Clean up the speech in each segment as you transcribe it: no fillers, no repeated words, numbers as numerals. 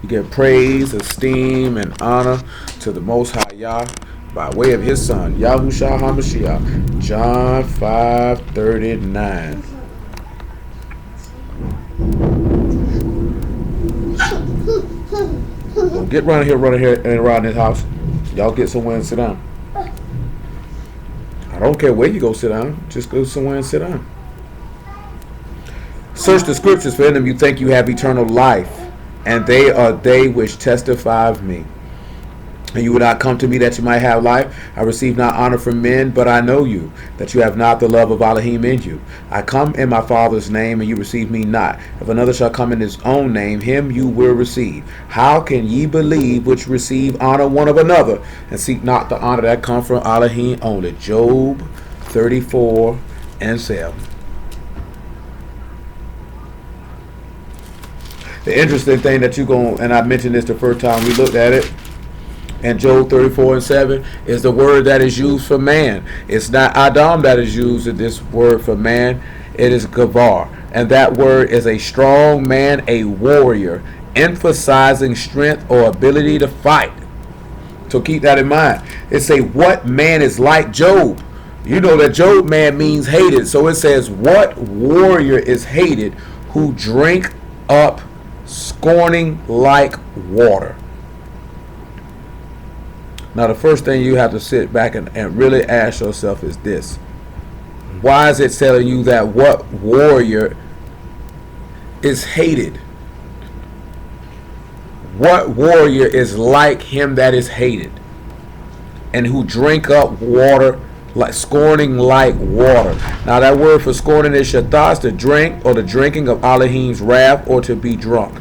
You give praise, esteem, and honor to the Most High Yah by way of His Son, Yahushua HaMashiach. John 5:39. Don't get running here and around this house. Y'all get somewhere and sit down. I don't care where you go sit down. Just go somewhere and sit down. Search the scriptures, for in them you think you have eternal life, and they are they which testify of me. And you would not come to me that you might have life. I receive not honor from men, but I know you, that you have not the love of Alahym in you. I come in my Father's name, and you receive me not. If another shall come in his own name, him you will receive. How can ye believe which receive honor one of another, and seek not the honor that come from Alahym only? Job 34:7. The interesting thing that you go, and I mentioned this the first time we looked at it, and Job 34:7 is the word that is used for man. It's not Adam that is used in this word for man. It is Gavar. And that word is a strong man, a warrior, emphasizing strength or ability to fight. So keep that in mind. It say, what man is like Job? You know that Job man means hated. So it says, what warrior is hated who drink up scorning like water? Now, the first thing you have to sit back and really ask yourself is this. Why is it telling you that what warrior is hated? What warrior is like him that is hated? And who drink up water, like scorning like water. Now, that word for scorning is shatas, to drink or the drinking of Alahym's wrath, or to be drunk.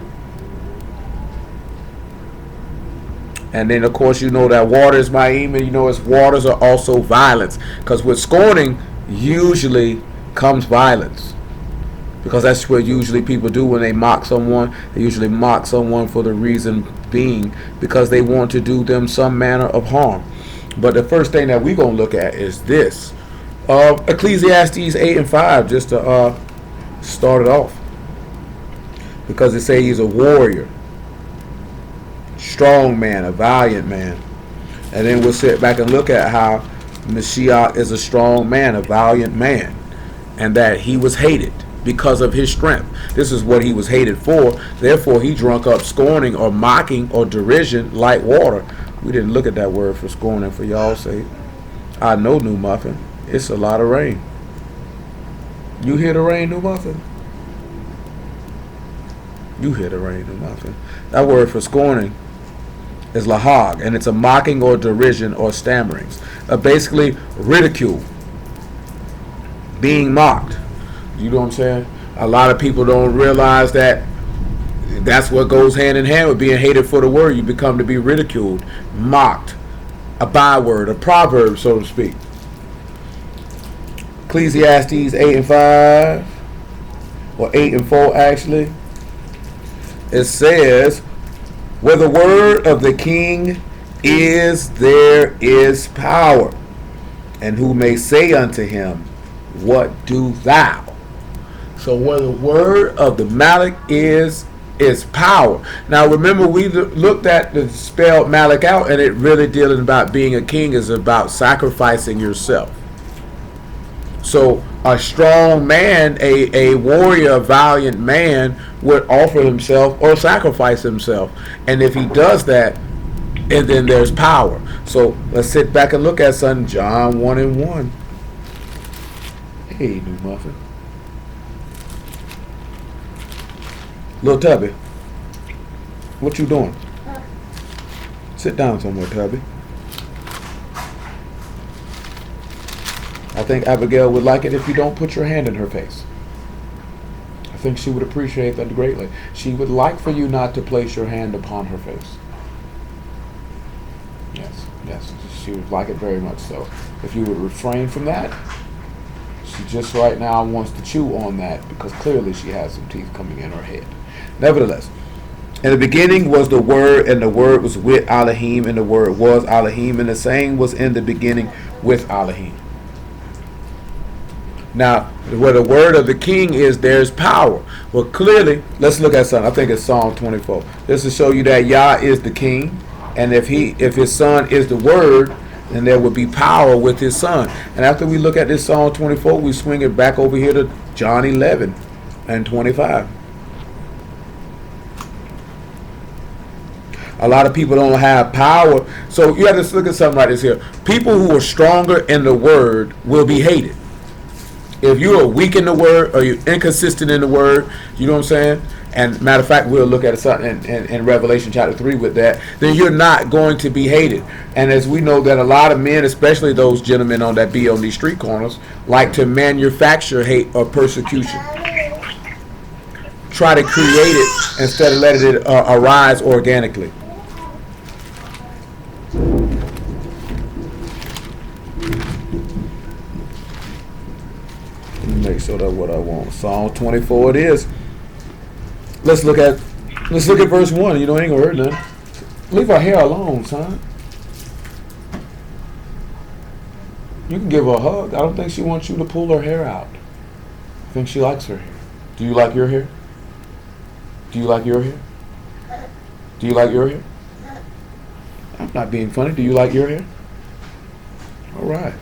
And then, of course, you know that water is ma'im, and you know its waters are also violence. Because with scorning, usually comes violence. Because that's what usually people do when they mock someone. They usually mock someone for the reason being because they want to do them some manner of harm. But the first thing that we're going to look at is this. Ecclesiastes 8:5, just to start it off. Because it say he's a warrior. Strong man, a valiant man. And then we'll sit back and look at how Mashiach is a strong man, a valiant man, and that he was hated because of his strength. This is what he was hated for. Therefore, he drunk up scorning or mocking or derision like water. We didn't look at that word for scorning for y'all's sake. I know, New Muffin. It's a lot of rain. You hear the rain, New Muffin? You hear the rain, New Muffin. That word for scorning is lahag, and it's a mocking or derision or stammerings. Basically, ridicule. Being mocked. You know what I'm saying? A lot of people don't realize that that's what goes hand in hand with being hated for the word. You become to be ridiculed, mocked, a byword, a proverb, so to speak. Ecclesiastes 8:5, or 8:4 actually. It says, where the word of the king is, there is power. And who may say unto him, what do thou? So where the word of the Malik is power. Now remember, we looked at the spell Malik out, and it really dealing about being a king is about sacrificing yourself. So a strong man, a warrior, a valiant man would offer himself or sacrifice himself. And if he does that, and then there's power. So let's sit back and look at something. John 1:1. Hey, New Muffin. Little Tubby, what you doing? Sit down somewhere, Tubby. I think Abigail would like it if you don't put your hand in her face. I think she would appreciate that greatly. She would like for you not to place your hand upon her face. Yes, she would like it very much so. If you would refrain from that, she just right now wants to chew on that because clearly she has some teeth coming in her head. Nevertheless, in the beginning was the Word, and the Word was with Alahym, and the Word was Alahym, and the same was in the beginning with Alahym. Now, where the word of the king is, there's power. Well, clearly, let's look at something. I think it's Psalm 24. This to show you that Yah is the king, and if his son is the word, then there would be power with his son. And after we look at this Psalm 24, we swing it back over here to John 11 and 25. A lot of people don't have power. So you have to look at something like this here. People who are stronger in the word will be hated. If you are weak in the word or you're inconsistent in the word, you know what I'm saying? And matter of fact, we'll look at something in Revelation chapter 3 with that, then you're not going to be hated. And as we know that a lot of men, especially those gentlemen on that be on these street corners, like to manufacture hate or persecution. Try to create it instead of letting it arise organically. Make sure that's what I want. Psalm 24 it is. Let's look at verse 1. You know, ain't gonna hurt nothing. Leave her hair alone, son. You can give her a hug. I don't think she wants you to pull her hair out. I think she likes her hair. Do you like your hair? Do you like your hair? Do you like your hair? I'm not being funny. Do you like your hair? All right.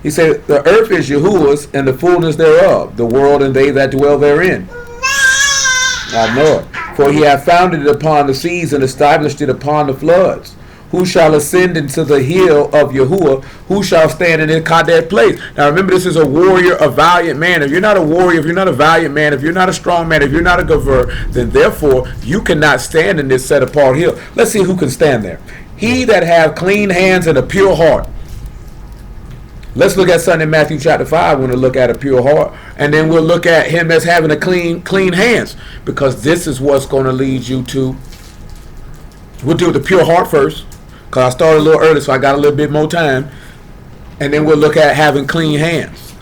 He said, the earth is Yahuwah's and the fullness thereof, the world and they that dwell therein. I know it. For he hath founded it upon the seas and established it upon the floods. Who shall ascend into the hill of Yahuwah? Who shall stand in his Kadesh place? Now remember, this is a warrior, a valiant man. If you're not a warrior, if you're not a valiant man, if you're not a strong man, if you're not a gaver, then therefore you cannot stand in this set apart hill. Let's see who can stand there. He that hath clean hands and a pure heart. Let's look at something in Matthew chapter 5 when we look at a pure heart. And then we'll look at him as having a clean hands. Because this is what's going to lead you to. We'll do the pure heart first. Because I started a little early, so I got a little bit more time. And then we'll look at having clean hands.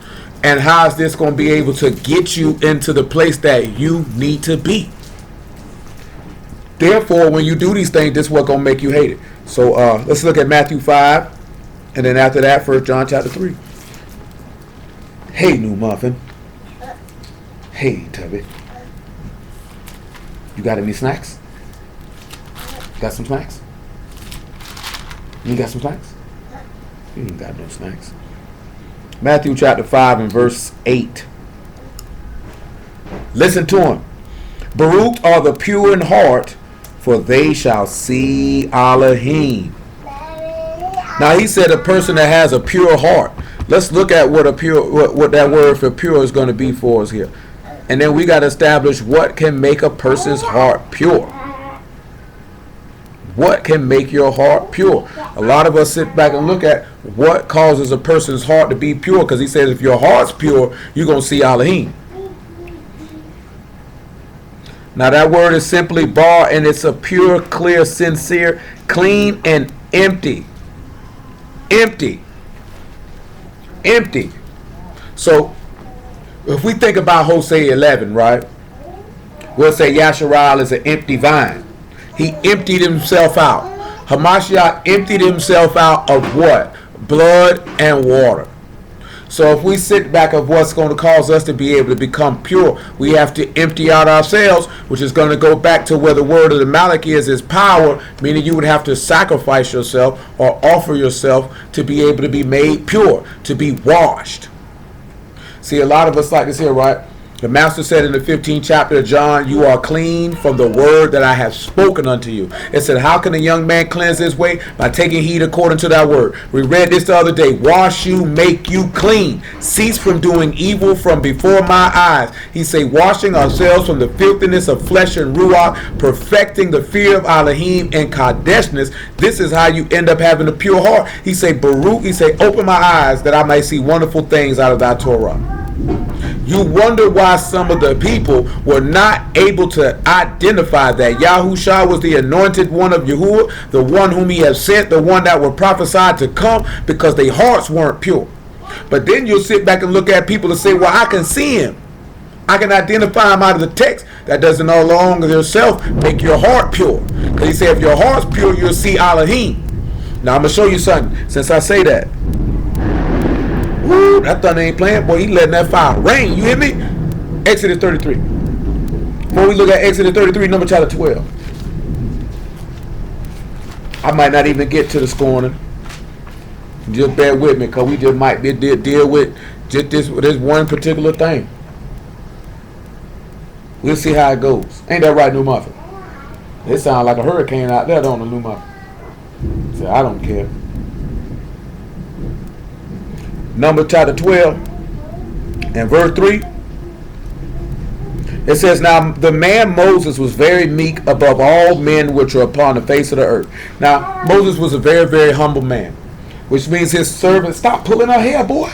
And how is this going to be able to get you into the place that you need to be? Therefore, when you do these things, this is what's going to make you hate it. So let's look at Matthew 5. And then after that, 1 John chapter 3. Hey, New Muffin. Hey, Tubby. You got any snacks? Got some snacks? You got some snacks? You ain't got no snacks. Matthew chapter 5 and verse 8. Listen to him. Baruch are the pure in heart, for they shall see Alahym. Now he said a person that has a pure heart. Let's look at what that word for pure is going to be for us here. And then we got to establish what can make a person's heart pure. What can make your heart pure? A lot of us sit back and look at what causes a person's heart to be pure, because he says if your heart's pure, you're going to see Alahym. Now that word is simply bar, and it's a pure, clear, sincere, clean, and empty. Empty. So if we think about Hosea 11, right, we'll say Yasharal is an empty vine. He emptied himself out. Hamashiach emptied himself out of what? Blood and water. So if we sit back of what's going to cause us to be able to become pure, we have to empty out ourselves, which is going to go back to where the word of the Malach is power, meaning you would have to sacrifice yourself or offer yourself to be able to be made pure, to be washed. See, a lot of us like this here, right? The master said in the 15th chapter of John, you are clean from the word that I have spoken unto you. It said, how can a young man cleanse his way? By taking heed according to that word. We read this the other day. Wash you, make you clean. Cease from doing evil from before my eyes. He say, washing ourselves from the filthiness of flesh and ruach, perfecting the fear of Alahym and Kadeshness. This is how you end up having a pure heart. He say, Baruch, he say, open my eyes that I might see wonderful things out of thy Torah. You wonder why some of the people were not able to identify that Yahushua was the anointed one of Yahuwah, the one whom he has sent, the one that were prophesied to come, because their hearts weren't pure. But then you'll sit back and look at people and say, well, I can see him. I can identify him out of the text. That doesn't no longer yourself make your heart pure. Because he said if your heart's pure, you'll see Alahym. Now I'm going to show you something since I say that. Woo, that thunder ain't playing. Boy, he letting that fire rain. You hear me? Exodus 33. Before we look at Exodus 33, number chapter 12. I might not even get to the scorning. Just bear with me, because we just might be deal with just this one particular thing. We'll see how it goes. Ain't that right, New Muffin? It sounds like a hurricane out there, don't it, New Muffin? So I don't care. Numbers chapter 12 and verse 3. It says, now the man Moses was very meek above all men which are upon the face of the earth. Now, Moses was a very, very humble man, which means his servant, stop pulling her hair, boy,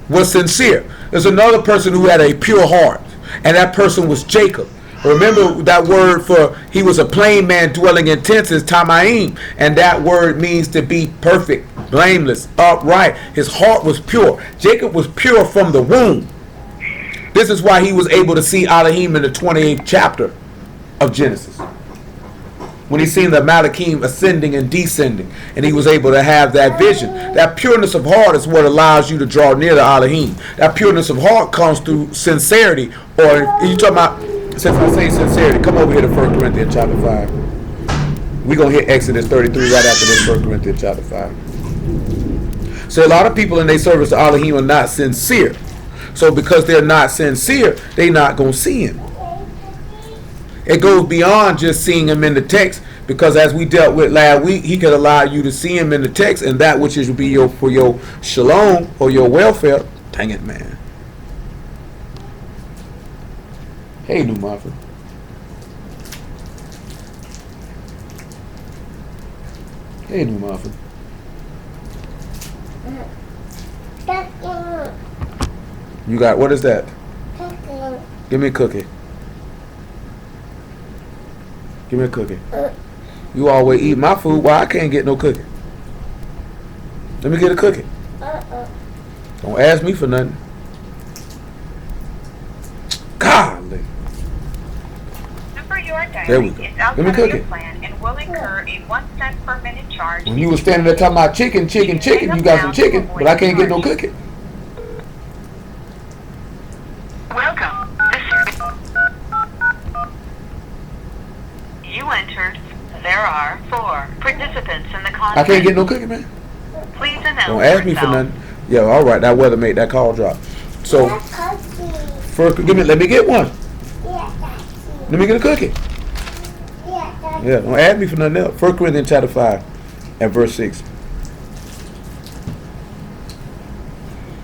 was sincere. There's another person who had a pure heart, and that person was Jacob. Remember that word for he was a plain man dwelling in tents is Tamaim, and that word means to be perfect, blameless, upright. His heart was pure. Jacob was pure from the womb. This is why he was able to see Alahym in the 28th chapter of Genesis, when he seen the Alahym ascending and descending, and he was able to have that vision. That pureness of heart is what allows you to draw near the Alahym. That pureness of heart comes through sincerity, or you talking about, since I say sincerity, come over here to 1 Corinthians chapter 5. We're going to hit Exodus 33 right after this 1 Corinthians chapter 5. So a lot of people in their service to Alahym are not sincere. So because they're not sincere, they're not going to see him. It goes beyond just seeing him in the text, because as we dealt with last week, he could allow you to see him in the text, and that which will be for your shalom or your welfare. Dang it, man. Hey, New Muffin. Hey, New Muffin. You got, what is that? Cookie. Give me a cookie. Give me a cookie. You always eat my food. Why I can't get no cookie? Let me get a cookie. Don't ask me for nothing. Golly. There we go. Let me cook it. And will incur a 1 cent per minute charge. When you were standing there talking about chicken, you got some chicken, but I can't get no cookie. Welcome. You entered. There are 4 participants in the conference. I can't get no cookie, man. Please announce. Don't ask me for nothing. Yeah, all right. That weather made that call drop. So, first, let me get one. Let me get a cookie. Yeah, don't ask me for nothing else. 1 Corinthians chapter 5 and verse 6.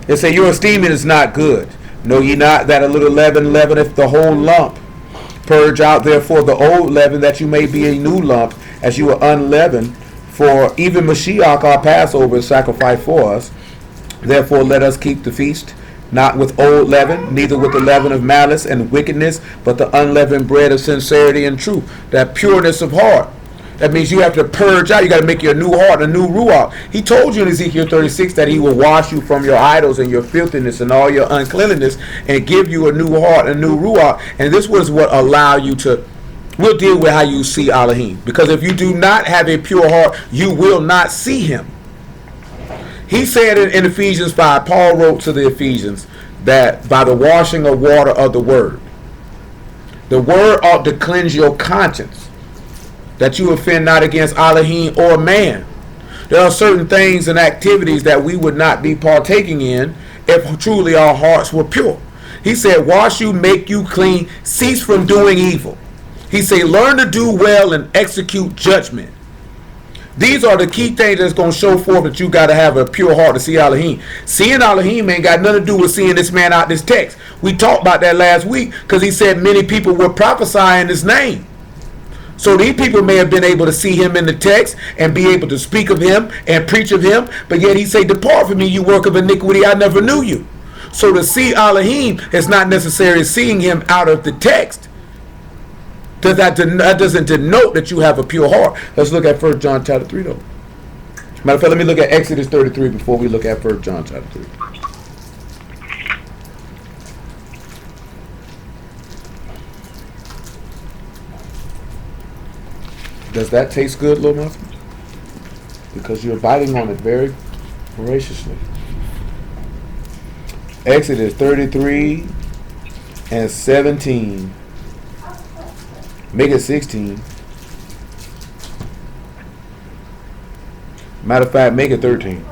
It say, your esteeming is not good. Know ye not that a little leaven leaveneth the whole lump? Purge out therefore the old leaven, that you may be a new lump, as you are unleavened. For even Mashiach our Passover is sacrificed for us. Therefore let us keep the feast, not with old leaven, neither with the leaven of malice and wickedness, but the unleavened bread of sincerity and truth. That pureness of heart. That means you have to purge out. You got to make your new heart a new ruach. He told you in Ezekiel 36 that he will wash you from your idols and your filthiness and all your uncleanliness, and give you a new heart, a new ruach. And this was what allow you to. We'll deal with how you see Alahym, because if you do not have a pure heart, you will not see him. He said in Ephesians 5, Paul wrote to the Ephesians that by the washing of water of the word ought to cleanse your conscience, that you offend not against Alahym or man. There are certain things and activities that we would not be partaking in if truly our hearts were pure. He said, wash you, make you clean, cease from doing evil. He said, learn to do well and execute judgment. These are the key things that's going to show forth that you got to have a pure heart to see Alahym. Seeing Alahym ain't got nothing to do with seeing this man out this text. We talked about that last week, because he said many people were prophesying his name. So these people may have been able to see him in the text and be able to speak of him and preach of him, but yet he say, depart from me, you work of iniquity, I never knew you. So to see Alahym is not necessarily seeing him out of the text. That doesn't denote that you have a pure heart. Let's look at 1 John chapter 3 though. Matter of fact, let me look at Exodus 33 before we look at 1 John chapter 3. Does that taste good, little muffin? Because you're biting on it very voraciously. Exodus 33 and 17. Make it 16. Matter of fact, make it 13.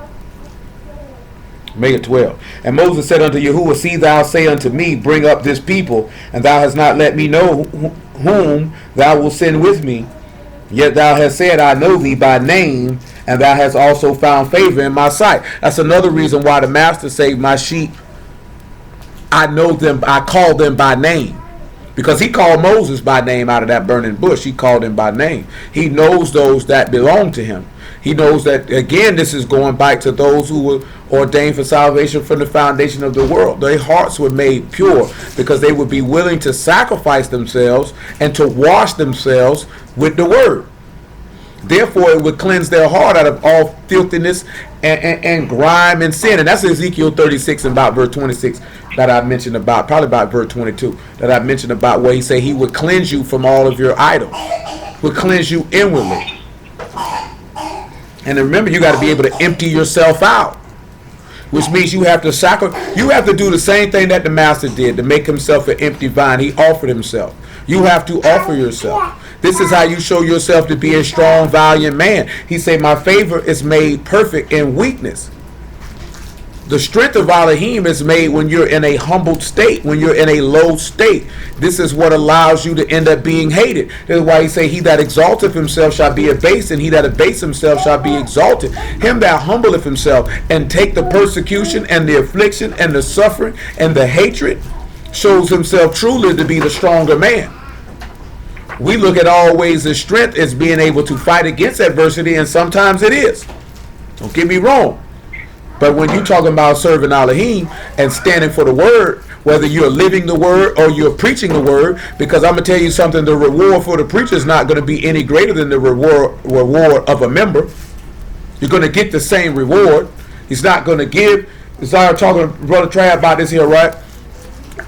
Make it 12. And Moses said unto Yahuwah, see thou say unto me, bring up this people, and thou hast not let me know whom thou wilt send with me. Yet thou hast said, I know thee by name, and thou hast also found favor in my sight. That's another reason why the master say, my sheep, I know them, I call them by name. Because he called Moses by name out of that burning bush. He called him by name. He knows those that belong to him. He knows that, again, this is going back to those who were ordained for salvation from the foundation of the world. Their hearts were made pure because they would be willing to sacrifice themselves and to wash themselves with the word. Therefore, it would cleanse their heart out of all filthiness and grime and sin. And that's Ezekiel 36 and about verse 26 that I mentioned about, probably about verse 22, that I mentioned about where he said he would cleanse you from all of your idols, would cleanse you inwardly. And remember, you got to be able to empty yourself out, which means you have to sacrifice. You have to do the same thing that the master did to make himself an empty vine. He offered himself. You have to offer yourself. This is how you show yourself to be a strong, valiant man. He said, my favor is made perfect in weakness. The strength of Alahym is made when you're in a humbled state, when you're in a low state. This is what allows you to end up being hated. That's why he say, he that exalteth himself shall be abased, and he that abased himself shall be exalted. Him that humbleth himself and take the persecution and the affliction and the suffering and the hatred shows himself truly to be the stronger man. We look at always as strength as being able to fight against adversity, and sometimes it is. Don't get me wrong. But when you're talking about serving Alahym and standing for the word, whether you're living the word or you're preaching the word, because I'm going to tell you something, the reward for the preacher is not going to be any greater than the reward of a member. You're going to get the same reward. He's not going to give. As I was talking to Brother Trav about this here, right?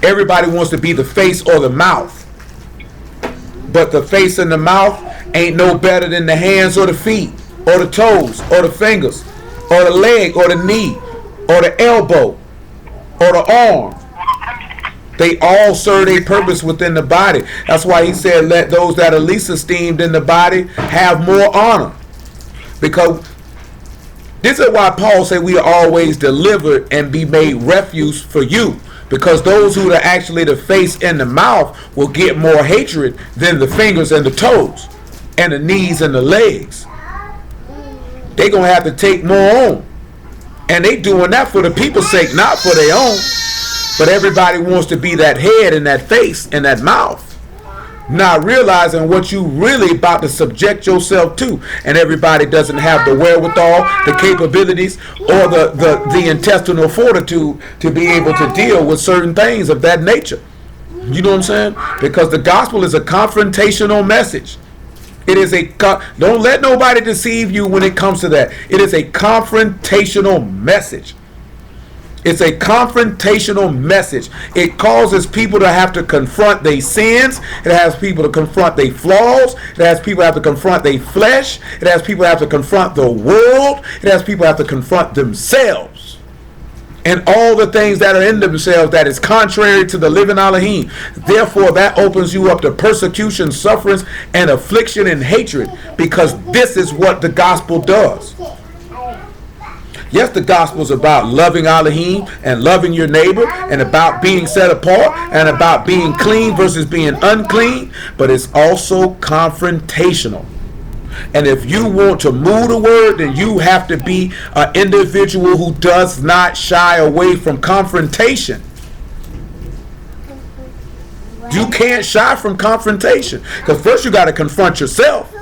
Everybody wants to be the face or the mouth. But the face and the mouth ain't no better than the hands or the feet or the toes or the fingers or the leg or the knee or the elbow or the arm. They all serve a purpose within the body. That's why he said, let those that are least esteemed in the body have more honor. Because this is why Paul said we are always delivered and be made refuge for you. Because those who are actually the face and the mouth will get more hatred than the fingers and the toes and the knees and the legs. They're going to have to take more on. And they doing that for the people's sake, not for their own. But everybody wants to be that head and that face and that mouth, not realizing what you really about to subject yourself to. And everybody doesn't have the wherewithal, the capabilities, or the intestinal fortitude to be able to deal with certain things of that nature. You know what I'm saying? Because the gospel is a confrontational message. It is a don't let nobody deceive you when it comes to that. It is a confrontational message. It's a confrontational message. It causes people to have to confront their sins. It has people to confront their flaws. It has people to have to confront their flesh. It has people to have to confront the world. It has people to have to confront themselves. And all the things that are in themselves that is contrary to the living Alahym. Therefore, that opens you up to persecution, sufferings, and affliction and hatred. Because this is what the gospel does. Yes, the gospel is about loving Alahym and loving your neighbor and about being set apart and about being clean versus being unclean, but it's also confrontational. And if you want to move the word, then you have to be an individual who does not shy away from confrontation. You can't shy from confrontation, because first you got to confront yourself.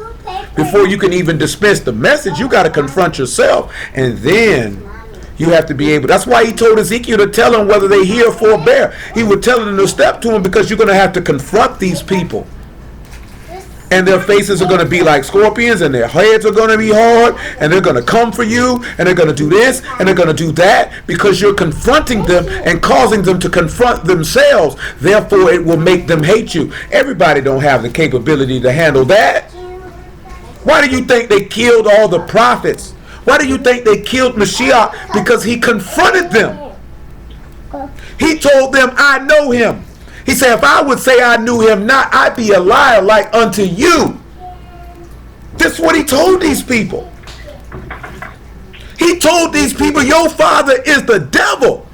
Before you can even dispense the message, you got to confront yourself, and then you have to be able. That's why he told Ezekiel to tell them whether they hear or forbear. He would tell them to step to him, because you're going to have to confront these people. And their faces are going to be like scorpions, and their heads are going to be hard, and they're going to come for you, and they're going to do this, and they're going to do that, because you're confronting them and causing them to confront themselves. Therefore, it will make them hate you. Everybody don't have the capability to handle that. Why do you think they killed all the prophets? Why do you think they killed Mashiach? Because he confronted them. He told them, I know him. He said, if I would say I knew him not, I'd be a liar like unto you. This is what he told these people. He told these people, your father is the devil.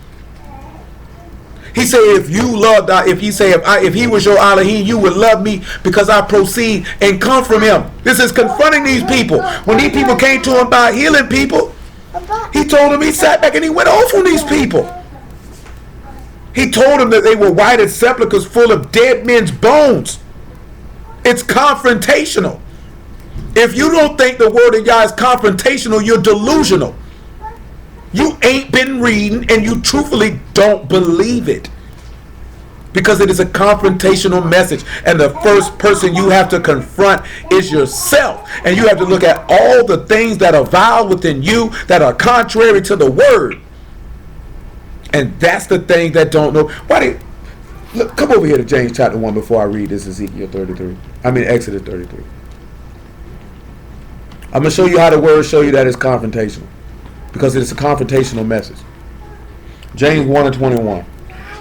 He said, if you loved, if he was your Alahym, you would love me because I proceed and come from him. This is confronting these people. When these people came to him about healing people, he told them, he sat back and he went off on these people. He told them that they were white as sepulchres full of dead men's bones. It's confrontational. If you don't think the word of Yah is confrontational, you're delusional. You ain't been reading and you truthfully don't believe it. Because it is a confrontational message. And the first person you have to confront is yourself. And you have to look at all the things that are vile within you that are contrary to the word. And that's the thing that don't know. Look, come over here to James chapter 1 before I read this Exodus 33. I'm going to show you how the word show you that it's confrontational. Because it is a confrontational message. James 1:21.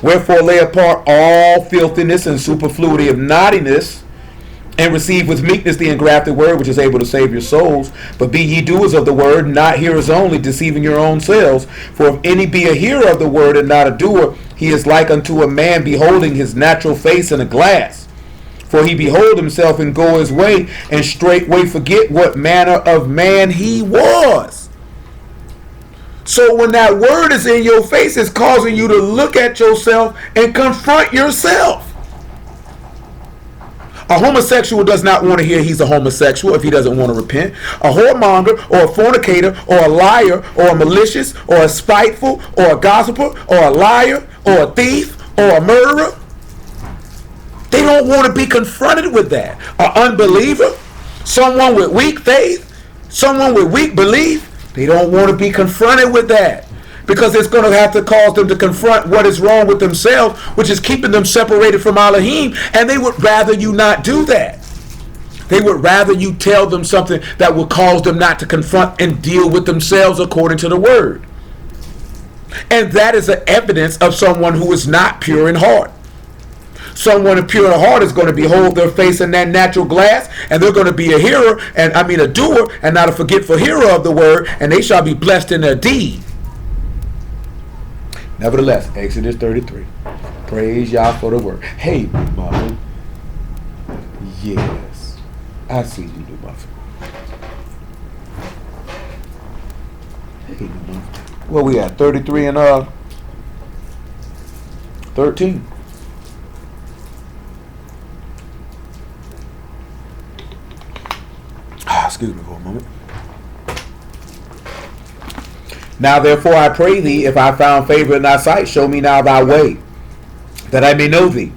Wherefore lay apart all filthiness and superfluity of naughtiness, and receive with meekness the engrafted word, which is able to save your souls. But be ye doers of the word, not hearers only, deceiving your own selves. For if any be a hearer of the word and not a doer, he is like unto a man beholding his natural face in a glass. For he behold himself and go his way, and straightway forget what manner of man he was. So when that word is in your face, it's causing you to look at yourself and confront yourself. A homosexual does not want to hear he's a homosexual if he doesn't want to repent. A whoremonger or a fornicator or a liar or a malicious or a spiteful or a gossiper or a liar or a thief or a murderer, they don't want to be confronted with that. An unbeliever, someone with weak faith, someone with weak belief, they don't want to be confronted with that. Because it's going to have to cause them to confront what is wrong with themselves, which is keeping them separated from Alahym, and they would rather you not do that. They would rather you tell them something that will cause them not to confront and deal with themselves according to the word. And that is an evidence of someone who is not pure in heart. Someone pure in heart is going to behold their face in that natural glass, and they're going to be a hearer, a doer, and not a forgetful hearer of the word, and they shall be blessed in their deed. Nevertheless, Exodus 33. Praise Yah for the word. Hey, mother. Yes. I see you, new mother. Hey, new mother. Well, we at 33 and 13. Excuse me for a moment. Now therefore I pray thee, if I found favor in thy sight, show me now thy way, that I may know thee,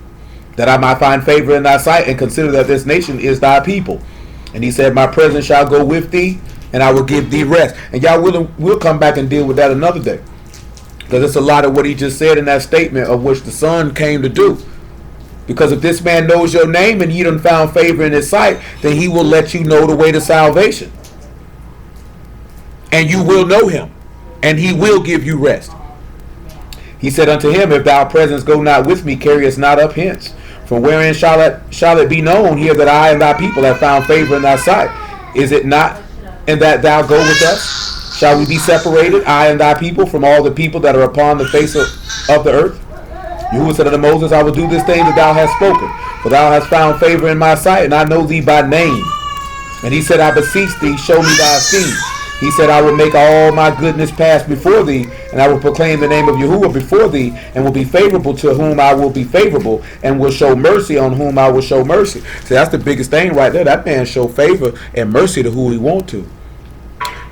that I might find favor in thy sight, and consider that this nation is thy people. And he said, my presence shall go with thee, and I will give thee rest. And y'all we'll come back and deal with that another day, because it's a lot of what he just said in that statement of which the Son came to do. Because if this man knows your name and you done found favor in his sight, then he will let you know the way to salvation. And you will know him, and he will give you rest. He said unto him, if thou presence go not with me, carry us not up hence. For wherein shall it be known here that I and thy people have found favor in thy sight? Is it not in that thou go with us? Shall we be separated, I and thy people, from all the people that are upon the face of the earth? Yahuwah said unto Moses, I will do this thing that thou hast spoken, for thou hast found favor in my sight, and I know thee by name. And he said, I beseech thee, show me thy esteem. He said, I will make all my goodness pass before thee, and I will proclaim the name of Yahuwah before thee, and will be favorable to whom I will be favorable, and will show mercy on whom I will show mercy. See, that's the biggest thing right there. That man show favor and mercy to who he want to.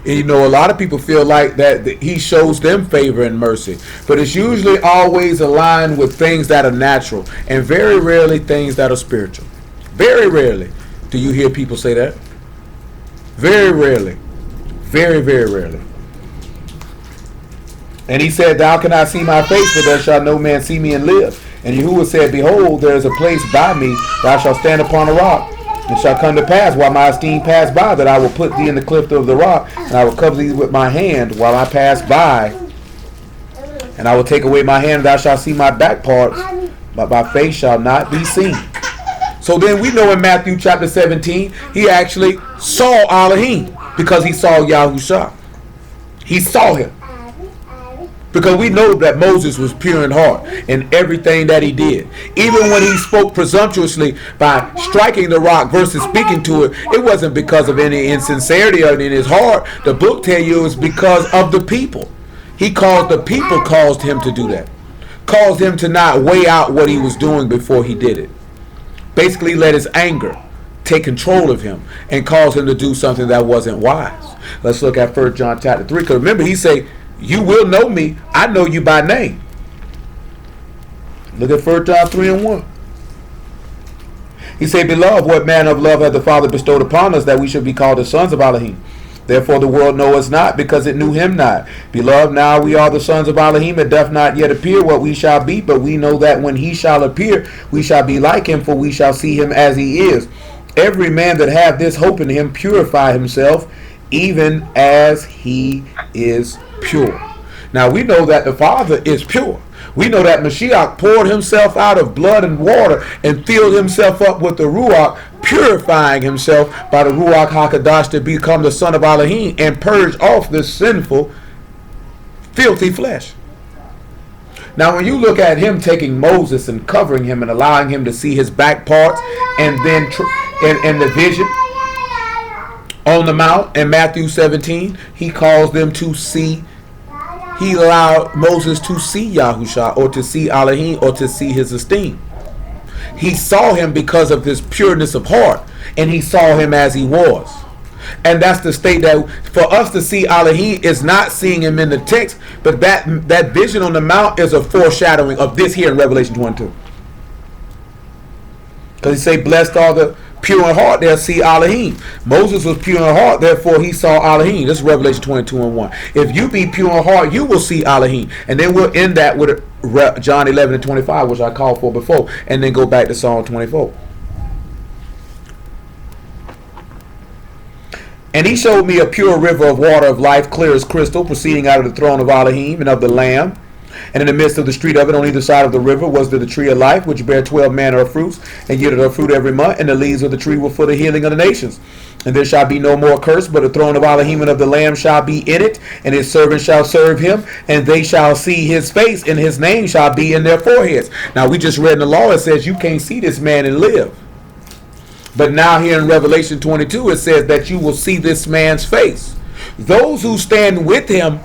And you know, a lot of people feel like that he shows them favor and mercy, but it's usually always aligned with things that are natural, and very rarely things that are spiritual. Very rarely do you hear people say that. Very rarely. Very, very rarely. And he said, thou cannot see my face, but there shall no man see me and live. And Yahuwah said, behold, there is a place by me, where I shall stand upon a rock. It shall come to pass, while my esteem pass by, that I will put thee in the cleft of the rock, and I will cover thee with my hand while I pass by. And I will take away my hand, and thou shalt see my back parts, but my face shall not be seen. So then we know in Matthew chapter 17, he actually saw Alahym because he saw Yahusha. He saw him. Because we know that Moses was pure in heart in everything that he did. Even when he spoke presumptuously by striking the rock versus speaking to it, it wasn't because of any insincerity in his heart. The book tells you it was because of the people. The people caused him to do that. Caused him to not weigh out what he was doing before he did it. Basically let his anger take control of him and cause him to do something that wasn't wise. Let's look at 1 John chapter 3. Because remember, he said, you will know me. I know you by name. Look at 1 John 3 and 1. He said, beloved, what manner of love hath the Father bestowed upon us, that we should be called the sons of Alahym. Therefore the world knoweth us not, because it knew him not. Beloved, now we are the sons of Alahym. It doth not yet appear what we shall be, but we know that when he shall appear, we shall be like him, for we shall see him as he is. Every man that hath this hope in him purify himself, even as he is pure. Now we know that the Father is pure. We know that Mashiach poured himself out of blood and water and filled himself up with the Ruach, purifying himself by the Ruach HaKadosh to become the son of Alahym and purge off the sinful, filthy flesh. Now when you look at him taking Moses and covering him and allowing him to see his back parts, and then in the vision on the mount in Matthew 17, he calls them to see. He allowed Moses to see Yahusha, or to see Alahym, or to see his esteem. He saw him because of his pureness of heart, and he saw him as he was. And that's the state that for us to see Alahym is not seeing him in the text, but that vision on the mount is a foreshadowing of this here in Revelation 22. Because he say, blessed are the pure in heart, they'll see Alahym. Moses was pure in heart, therefore he saw Alahym. This is Revelation 22 and 1. If you be pure in heart, you will see Alahym. And then we'll end that with John 11 and 25, which I called for before, and then go back to Psalm 24. And he showed me a pure river of water of life, clear as crystal, proceeding out of the throne of Alahym and of the Lamb. And in the midst of the street of it, on either side of the river, was the tree of life, which bare 12 manner of fruits, and yielded her fruit every month. And the leaves of the tree were for the healing of the nations. And there shall be no more curse, but the throne of Alahym and of the Lamb shall be in it, and his servants shall serve him, and they shall see his face, and his name shall be in their foreheads. Now we just read in the law, it says you can't see this man and live. But now here in Revelation 22, it says that you will see this man's face. Those who stand with him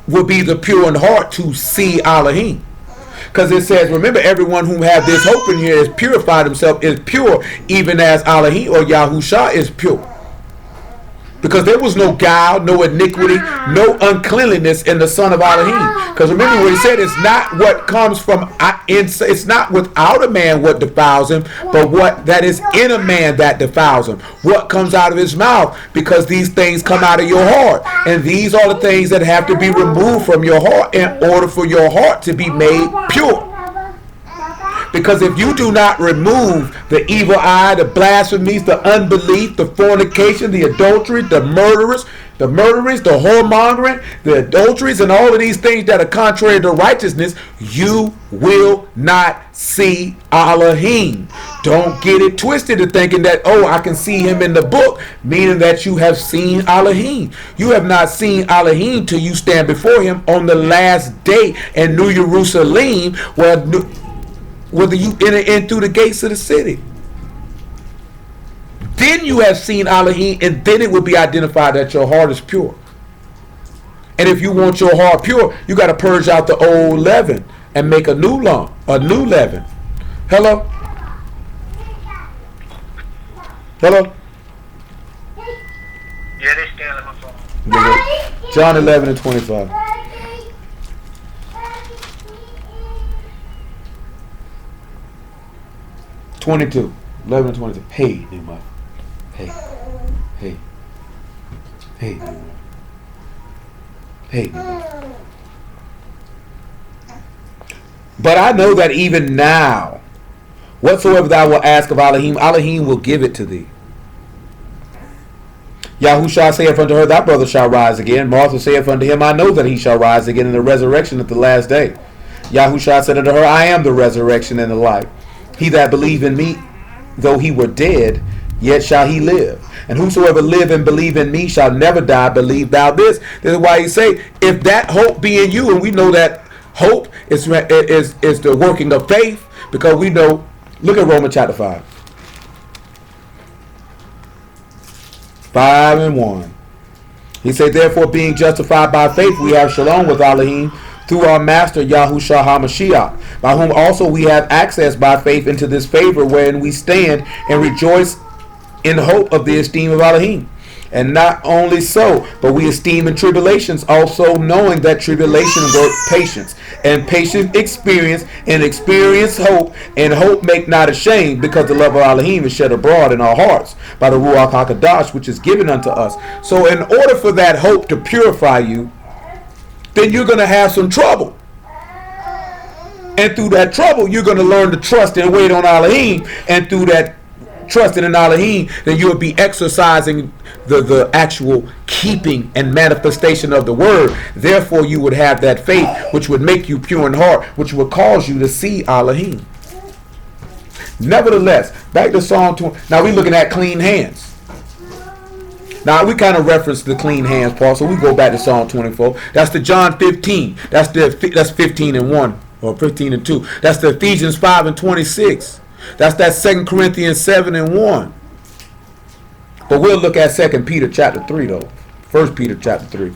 will be the pure in heart to see Alahym. Because it says, remember, everyone who have this hope in here is purified himself, is pure, even as Alahym or Yahusha is pure. Because there was no guile, no iniquity, no uncleanliness in the son of Alahym. Because remember what he said, it's not what comes from, it's not without a man what defiles him, but what that is in a man that defiles him. What comes out of his mouth, because these things come out of your heart. And these are the things that have to be removed from your heart in order for your heart to be made pure. Because if you do not remove the evil eye, the blasphemies, the unbelief, the fornication, the adultery, the murderers, the whoremongering, the adulteries, and all of these things that are contrary to righteousness, you will not see Alahym. Don't get it twisted to thinking that, oh, I can see him in the book, meaning that you have seen Alahym. You have not seen Alahym till you stand before him on the last day in New Jerusalem, whether you enter in through the gates of the city. Then you have seen Alahym, and then it will be identified that your heart is pure. And if you want your heart pure, you got to purge out the old leaven and make a new leaven. Hello? Hello? Yeah, they still on my phone. John 11 and 25. (22) 11 and 22. Hey, Nehemiah. Hey. But I know that even now, whatsoever thou wilt ask of Alahym, Alahym will give it to thee. Yahushua saith unto her, thy brother shall rise again. Martha saith unto him, I know that he shall rise again in the resurrection at the last day. Yahushua said unto her, I am the resurrection and the life. He that believe in me, though he were dead, yet shall he live. And whosoever live and believe in me shall never die. Believe thou this. This is why he say, if that hope be in you, and we know that hope is the working of faith, because we know, look at Romans chapter 5. 5:1. He said, therefore, being justified by faith, we have shalom with Alahym through our master Yahushua HaMashiach, by whom also we have access by faith into this favor wherein we stand and rejoice in hope of the esteem of Alahym. And not only so, but we esteem in tribulations also, knowing that tribulation work patience, and patience experience, and experience hope, and hope make not ashamed, because the love of Alahym is shed abroad in our hearts by the Ruach HaKadosh, which is given unto us. So in order for that hope to purify you, then you're going to have some trouble. And through that trouble, you're going to learn to trust and wait on Alahym. And through that trusting in Alahym, then you'll be exercising the actual keeping and manifestation of the word. Therefore, you would have that faith which would make you pure in heart, which would cause you to see Alahym. Nevertheless, back to Psalm 20. Now we're looking at clean hands. Now we kind of reference the clean hands part, so we go back to Psalm 24. That's the John 15. That's 15:1 or 15:2. That's the Ephesians 5:26. That's that 2 Corinthians 7:1. But we'll look at 2 Peter chapter 3 though. 1 Peter chapter 3.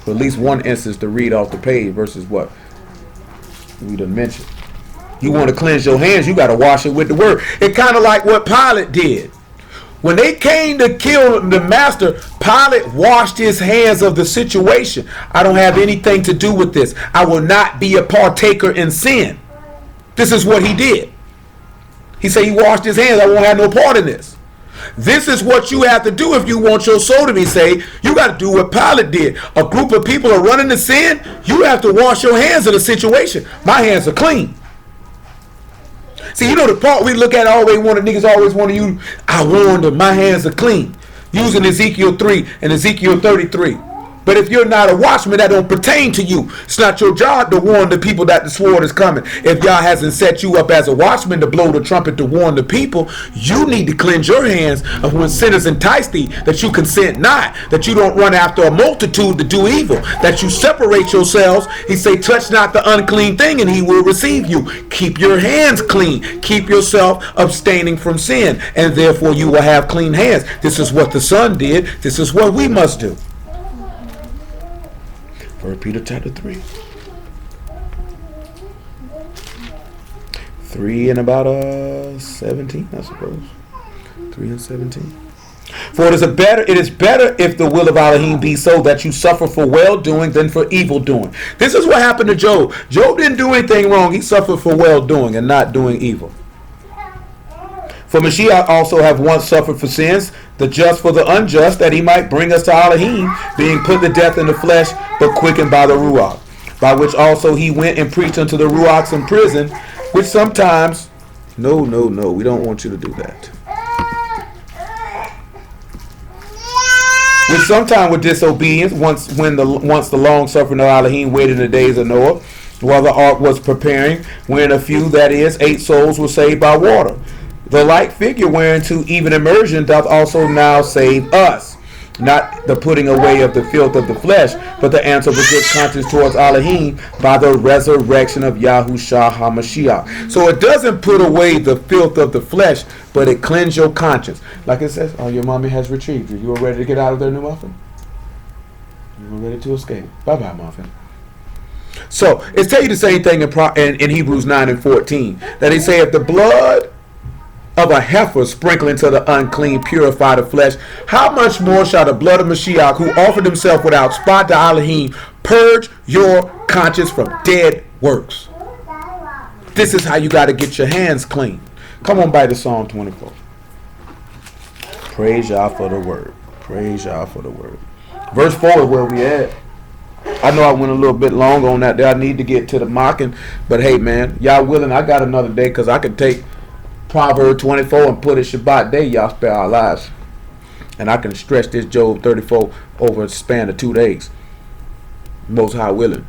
For at least one instance to read off the page versus what we done mentioned. You want to cleanse your hands, you got to wash it with the word. It's kind of like what Pilate did. When they came to kill the master, Pilate washed his hands of the situation. I don't have anything to do with this. I will not be a partaker in sin. This is what he did. He said he washed his hands. I won't have no part in this. This is what you have to do if you want your soul to be saved. You got to do what Pilate did. A group of people are running to sin. You have to wash your hands of the situation. My hands are clean. See, you know the part we look at niggas always want to use, I warned them, my hands are clean. Using Ezekiel 3 and Ezekiel 33. But if you're not a watchman, that don't pertain to you. It's not your job to warn the people that the sword is coming. If Yah hasn't set you up as a watchman to blow the trumpet to warn the people, you need to cleanse your hands of when sinners entice thee, that you consent not, that you don't run after a multitude to do evil, that you separate yourselves. He say, touch not the unclean thing and he will receive you. Keep your hands clean. Keep yourself abstaining from sin, and therefore you will have clean hands. This is what the Son did. This is what we must do. 1 Peter chapter 3. 3 and about 17, I suppose. 3 and 17. For it is better if the will of Alahym be so that you suffer for well doing than for evil doing. This is what happened to Job. Job didn't do anything wrong. He suffered for well doing and not doing evil. For Mashiach also have once suffered for sins, the just for the unjust, that he might bring us to Alahym, being put to death in the flesh, but quickened by the Ruach, by which also he went and preached unto the Ruachs in prison, which sometimes, no, we don't want you to do that. Which sometime with disobedience, once the long suffering of Alahym waited in the days of Noah, while the ark was preparing, when a few, that is, 8 souls, were saved by water. The like figure whereunto even immersion doth also now save us, not the putting away of the filth of the flesh, but the answer of a good conscience towards Alahym by the resurrection of Yahushua HaMashiach. So it doesn't put away the filth of the flesh, but it cleanses your conscience. Like it says, oh, your mommy has retrieved you. You are ready to get out of there, new muffin? You are ready to escape. Bye-bye, muffin. So it's tell you the same thing in Hebrews 9 and 14. That he say, if the blood of a heifer sprinkle into the unclean purify the flesh, how much more shall the blood of Mashiach, who offered himself without spot to Alahym, purge your conscience from dead works? This is how you got to get your hands clean. Come on back to Psalm 24. Praise Yah for the word. Praise Yah for the word. Verse 4 is where we at. I know I went a little bit long on that there. I need to get to the mocking, but hey man, Yah willing, I got another day, because I could take Proverbs 24 and put it Shabbat day, y'all spare our lives. And I can stretch this Job 34 over a span of 2 days. Most High willing.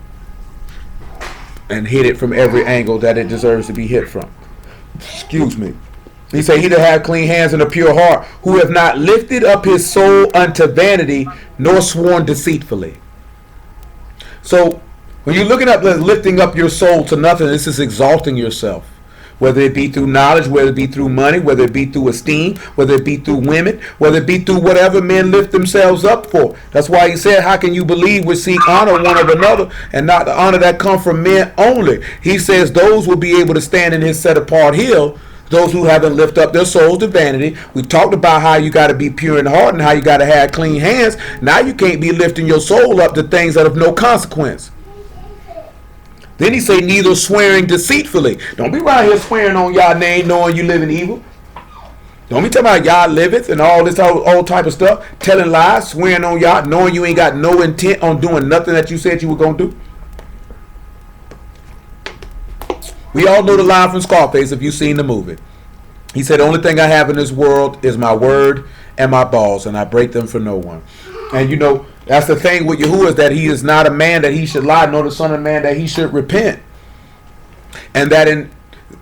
And hit it from every angle that it deserves to be hit from. Excuse me. He said, he that have clean hands and a pure heart, who have not lifted up his soul unto vanity, nor sworn deceitfully. So, when you're looking at lifting up your soul to nothing, this is exalting yourself. Whether it be through knowledge, whether it be through money, whether it be through esteem, whether it be through women, whether it be through whatever men lift themselves up for. That's why he said, how can you believe we seek honor one of another and not the honor that come from men only? He says those will be able to stand in his set apart hill, those who haven't lifted up their souls to vanity. We talked about how you got to be pure in heart and how you got to have clean hands. Now you can't be lifting your soul up to things that have no consequence. Then he say, neither swearing deceitfully. Don't be around here swearing on y'all name knowing you live in evil. Don't be talking about y'all liveth and all this old type of stuff. Telling lies, swearing on y'all, knowing you ain't got no intent on doing nothing that you said you were going to do. We all know the line from Scarface if you've seen the movie. He said, the only thing I have in this world is my word and my balls, and I break them for no one. And you know, that's the thing with Yahuwah, is that he is not a man that he should lie, nor the son of man that he should repent. And that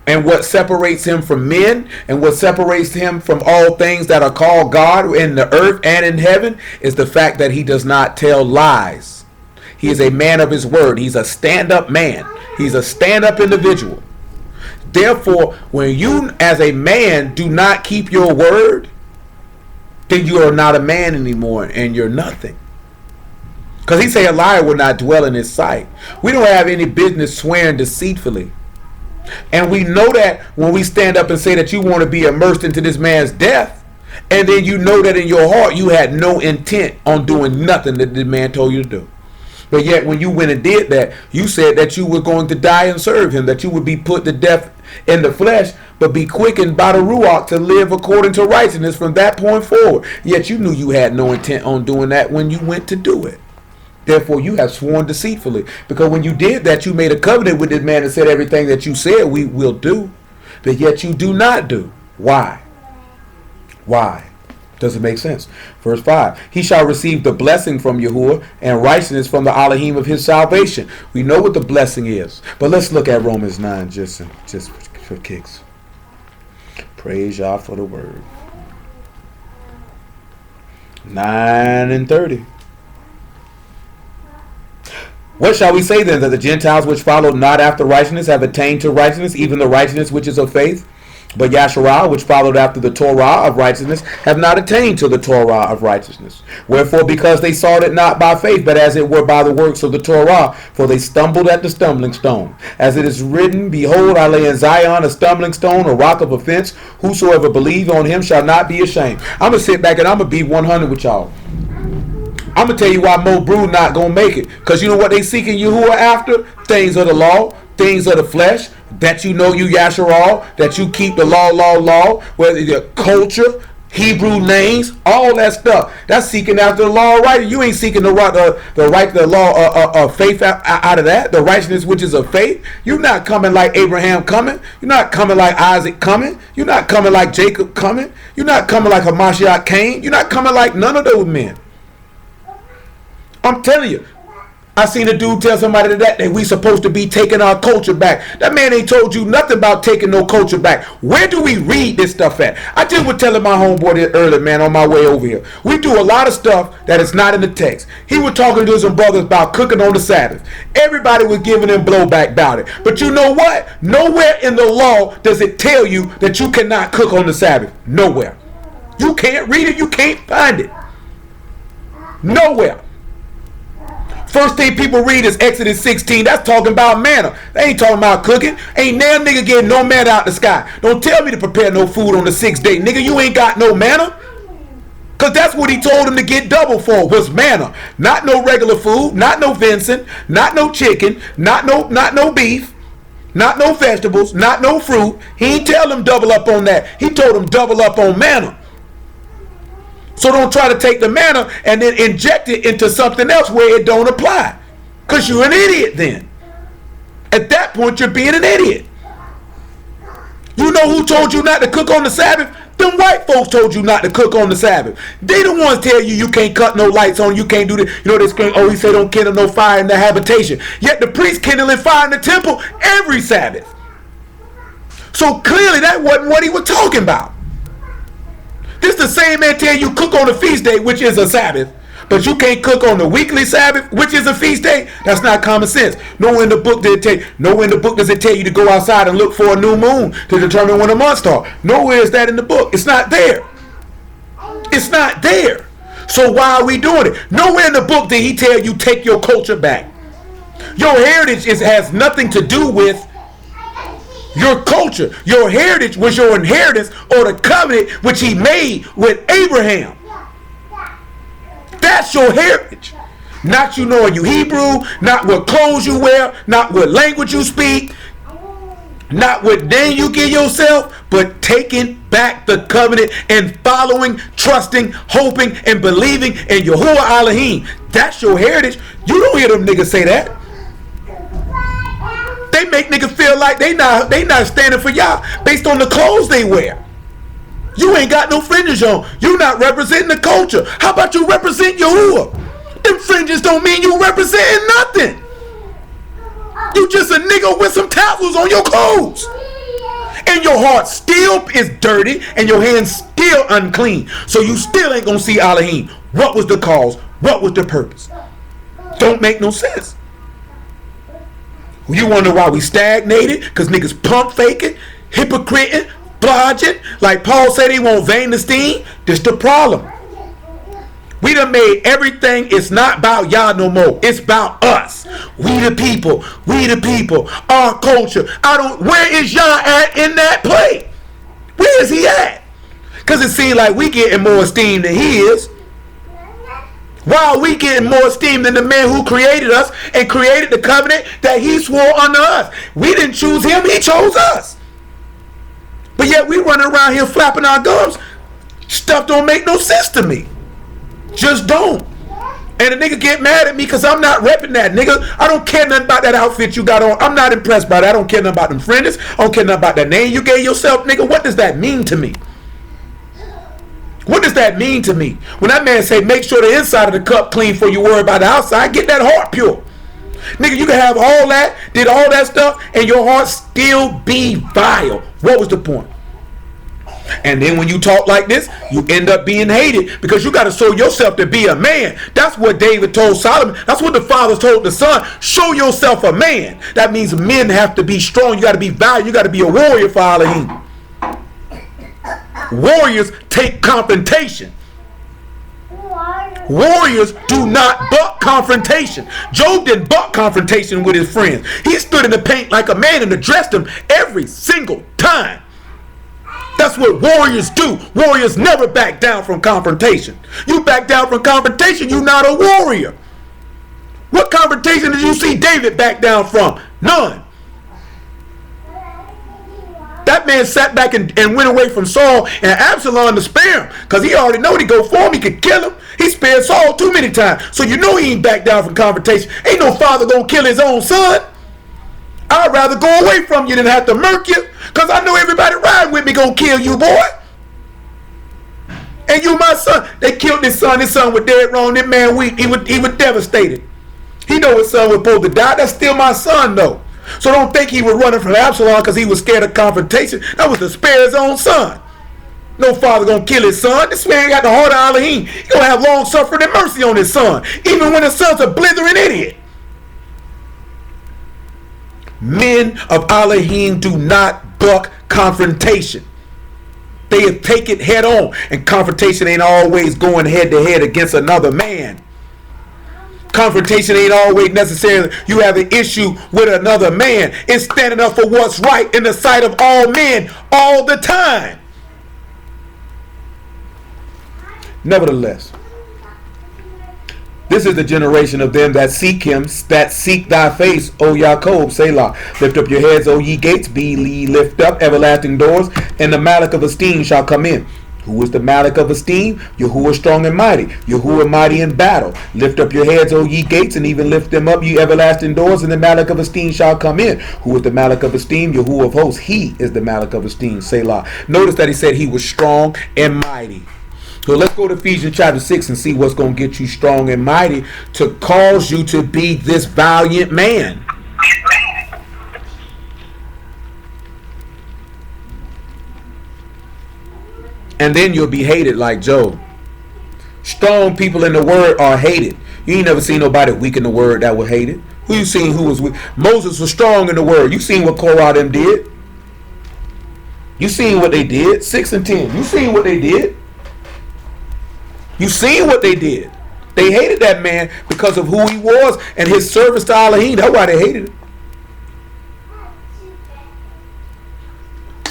and what separates him from men and what separates him from all things that are called God in the earth and in heaven is the fact that he does not tell lies. He is a man of his word. He's a stand-up man. He's a stand-up individual. Therefore, when you as a man do not keep your word, then you are not a man anymore and you're nothing. Because he say a liar will not dwell in his sight. We don't have any business swearing deceitfully. And we know that when we stand up and say that you want to be immersed into this man's death, and then you know that in your heart you had no intent on doing nothing that the man told you to do. But yet when you went and did that, you said that you were going to die and serve him, that you would be put to death in the flesh, but be quickened by the Ruach to live according to righteousness from that point forward. Yet you knew you had no intent on doing that when you went to do it. Therefore, you have sworn deceitfully. Because when you did that, you made a covenant with this man and said everything that you said we will do. But yet you do not do. Why? Why? Doesn't make sense. Verse 5. He shall receive the blessing from Yahuwah and righteousness from the Alahym of his salvation. We know what the blessing is. But let's look at Romans 9 just for kicks. Praise Yah for the word. 9:30. What shall we say then? That the Gentiles which followed not after righteousness have attained to righteousness, even the righteousness which is of faith? But Yasharah, which followed after the Torah of righteousness, have not attained to the Torah of righteousness. Wherefore, because they sought it not by faith, but as it were by the works of the Torah, for they stumbled at the stumbling stone. As it is written, behold, I lay in Zion a stumbling stone, a rock of offense. Whosoever believe on him shall not be ashamed. I'm going to sit back and I'm going to be 100 with y'all. I'm going to tell you why Mo Brood not going to make it. Because you know what they seeking Yahuwah after? Things of the law, things of the flesh, that you know you Yasharal, that you keep the law, whether your culture, Hebrew names, all that stuff. That's seeking after the law of right. You ain't seeking the right the law of faith out of that, the righteousness which is of faith. You're not coming like Abraham coming. You're not coming like Isaac coming. You're not coming like Jacob coming. You're not coming like Hamashiach came. You're not coming like none of those men. I'm telling you, I seen a dude tell somebody that we supposed to be taking our culture back. That man ain't told you nothing about taking no culture back. Where do we read this stuff at? I just was telling my homeboy this earlier, man, on my way over here. We do a lot of stuff that is not in the text. He was talking to some brothers about cooking on the Sabbath. Everybody was giving him blowback about it. But you know what? Nowhere in the law does it tell you that you cannot cook on the Sabbath. Nowhere. You can't read it. You can't find it. Nowhere. First thing people read is Exodus 16. That's talking about manna. They ain't talking about cooking. Ain't no nigga getting no manna out the sky. Don't tell me to prepare no food on the 6th day. Nigga, you ain't got no manna. Because that's what he told him to get double for, was manna. Not no regular food, not no venison, not no chicken, not no beef, not no vegetables, not no fruit. He ain't tell him double up on that. He told him double up on manna. So don't try to take the manna and then inject it into something else where it don't apply. Because you're an idiot then. At that point, you're being an idiot. You know who told you not to cook on the Sabbath? Them white folks told you not to cook on the Sabbath. They the ones tell you can't cut no lights on, you can't do this. You know this thing, he said don't kindle no fire in the habitation. Yet the priest kindling fire in the temple every Sabbath. So clearly that wasn't what he was talking about. This the same man tell you cook on the feast day, which is a Sabbath, but you can't cook on the weekly Sabbath, which is a feast day. That's not common sense. Nowhere in the book does it tell you to go outside and look for a new moon to determine when a month starts. Nowhere is that in the book. It's not there. It's not there. So why are we doing it? Nowhere in the book did he tell you take your culture back. Your heritage has nothing to do with your culture. Your heritage was your inheritance or the covenant which he made with Abraham. That's your heritage. Not you knowing you Hebrew, not what clothes you wear, not what language you speak, not what name you give yourself, but taking back the covenant and following, trusting, hoping, and believing in Yahuwah Alahym. That's your heritage. You don't hear them niggas say that. They make niggas feel like they not standing for y'all based on the clothes they wear. You ain't got no fringes on. You not representing the culture. How about you represent Yahuwah? Them fringes don't mean you representing nothing. You just a nigga with some tassels on your clothes. And your heart still is dirty and your hands still unclean. So you still ain't gonna see Alahym. What was the cause? What was the purpose? Don't make no sense. You wonder why we stagnated? Because niggas pump faking, hypocriting, blodging. Like Paul said he won't vain esteem. This the problem. We done made everything, it's not about y'all no more. It's about us. We the people. We the people. Our culture. Where is y'all at in that play? Where is he at? Because it seems like we getting more esteem than he is. Why are we getting more esteem than the man who created us and created the covenant that he swore unto us? We didn't choose him, he chose us. But yet we running around here flapping our gums. Stuff don't make no sense to me. Just don't. And a nigga get mad at me because I'm not repping that. Nigga, I don't care nothing about that outfit you got on. I'm not impressed by that. I don't care nothing about them fringes. I don't care nothing about that name you gave yourself. Nigga, what does that mean to me? What does that mean to me? When that man say, make sure the inside of the cup clean before you worry about the outside, get that heart pure. Nigga, you can have all that, did all that stuff, and your heart still be vile. What was the point? And then when you talk like this, you end up being hated because you got to show yourself to be a man. That's what David told Solomon. That's what the fathers told the son. Show yourself a man. That means men have to be strong. You got to be valiant. You got to be a warrior for Alahym. Warriors take confrontation. Warriors do not buck confrontation. Job didn't buck confrontation with his friends. He stood in the paint like a man and addressed them every single time. That's what warriors do. Warriors never back down from confrontation. You back down from confrontation, you're not a warrior. What confrontation did you see David back down from? None. That man sat back and went away from Saul and Absalom to spare him because he already know to go for him. He could kill him. He spared Saul too many times. So you know he ain't back down from confrontation. Ain't no father gonna kill his own son. I'd rather go away from you than have to murk you because I know everybody riding with me gonna kill you, boy. And you my son. They killed his son. His son was dead wrong. That man weak. He was devastated. He know his son was supposed to die. That's still my son though. So don't think he was running from Absalom because he was scared of confrontation. That was to spare his own son. No father gonna kill his son. This man got the heart of Alahym. He gonna have long suffering and mercy on his son, even when his son's a blithering idiot. Men of Alahym do not buck confrontation. They take it head on, and confrontation ain't always going head to head against another man. Confrontation ain't always necessarily you have an issue with another man. It's standing up for what's right in the sight of all men all the time. Nevertheless, this is the generation of them that seek him, that seek thy face, O Jacob, Selah. Lift up your heads, O ye gates, be ye lift up, everlasting doors, and the Malach of esteem shall come in. Who is the Malik of esteem? Yahuwah strong and mighty. Yahuwah mighty in battle. Lift up your heads, O ye gates, and even lift them up, ye everlasting doors, and the Malik of esteem shall come in. Who is the Malik of esteem? Yahuwah of hosts. He is the Malik of esteem. Selah. Notice that he said he was strong and mighty. So let's go to Ephesians chapter 6 and see what's going to get you strong and mighty to cause you to be this valiant man. And then you'll be hated like Job. Strong people in the word are hated. You ain't never seen nobody weak in the word that was hated. Who you seen who was weak? Moses was strong in the word. You seen what Korah them did. You seen what they did. 6 and 10. You seen what they did. You seen what they did. They hated that man because of who he was and his service to Alahym. That's why they hated him.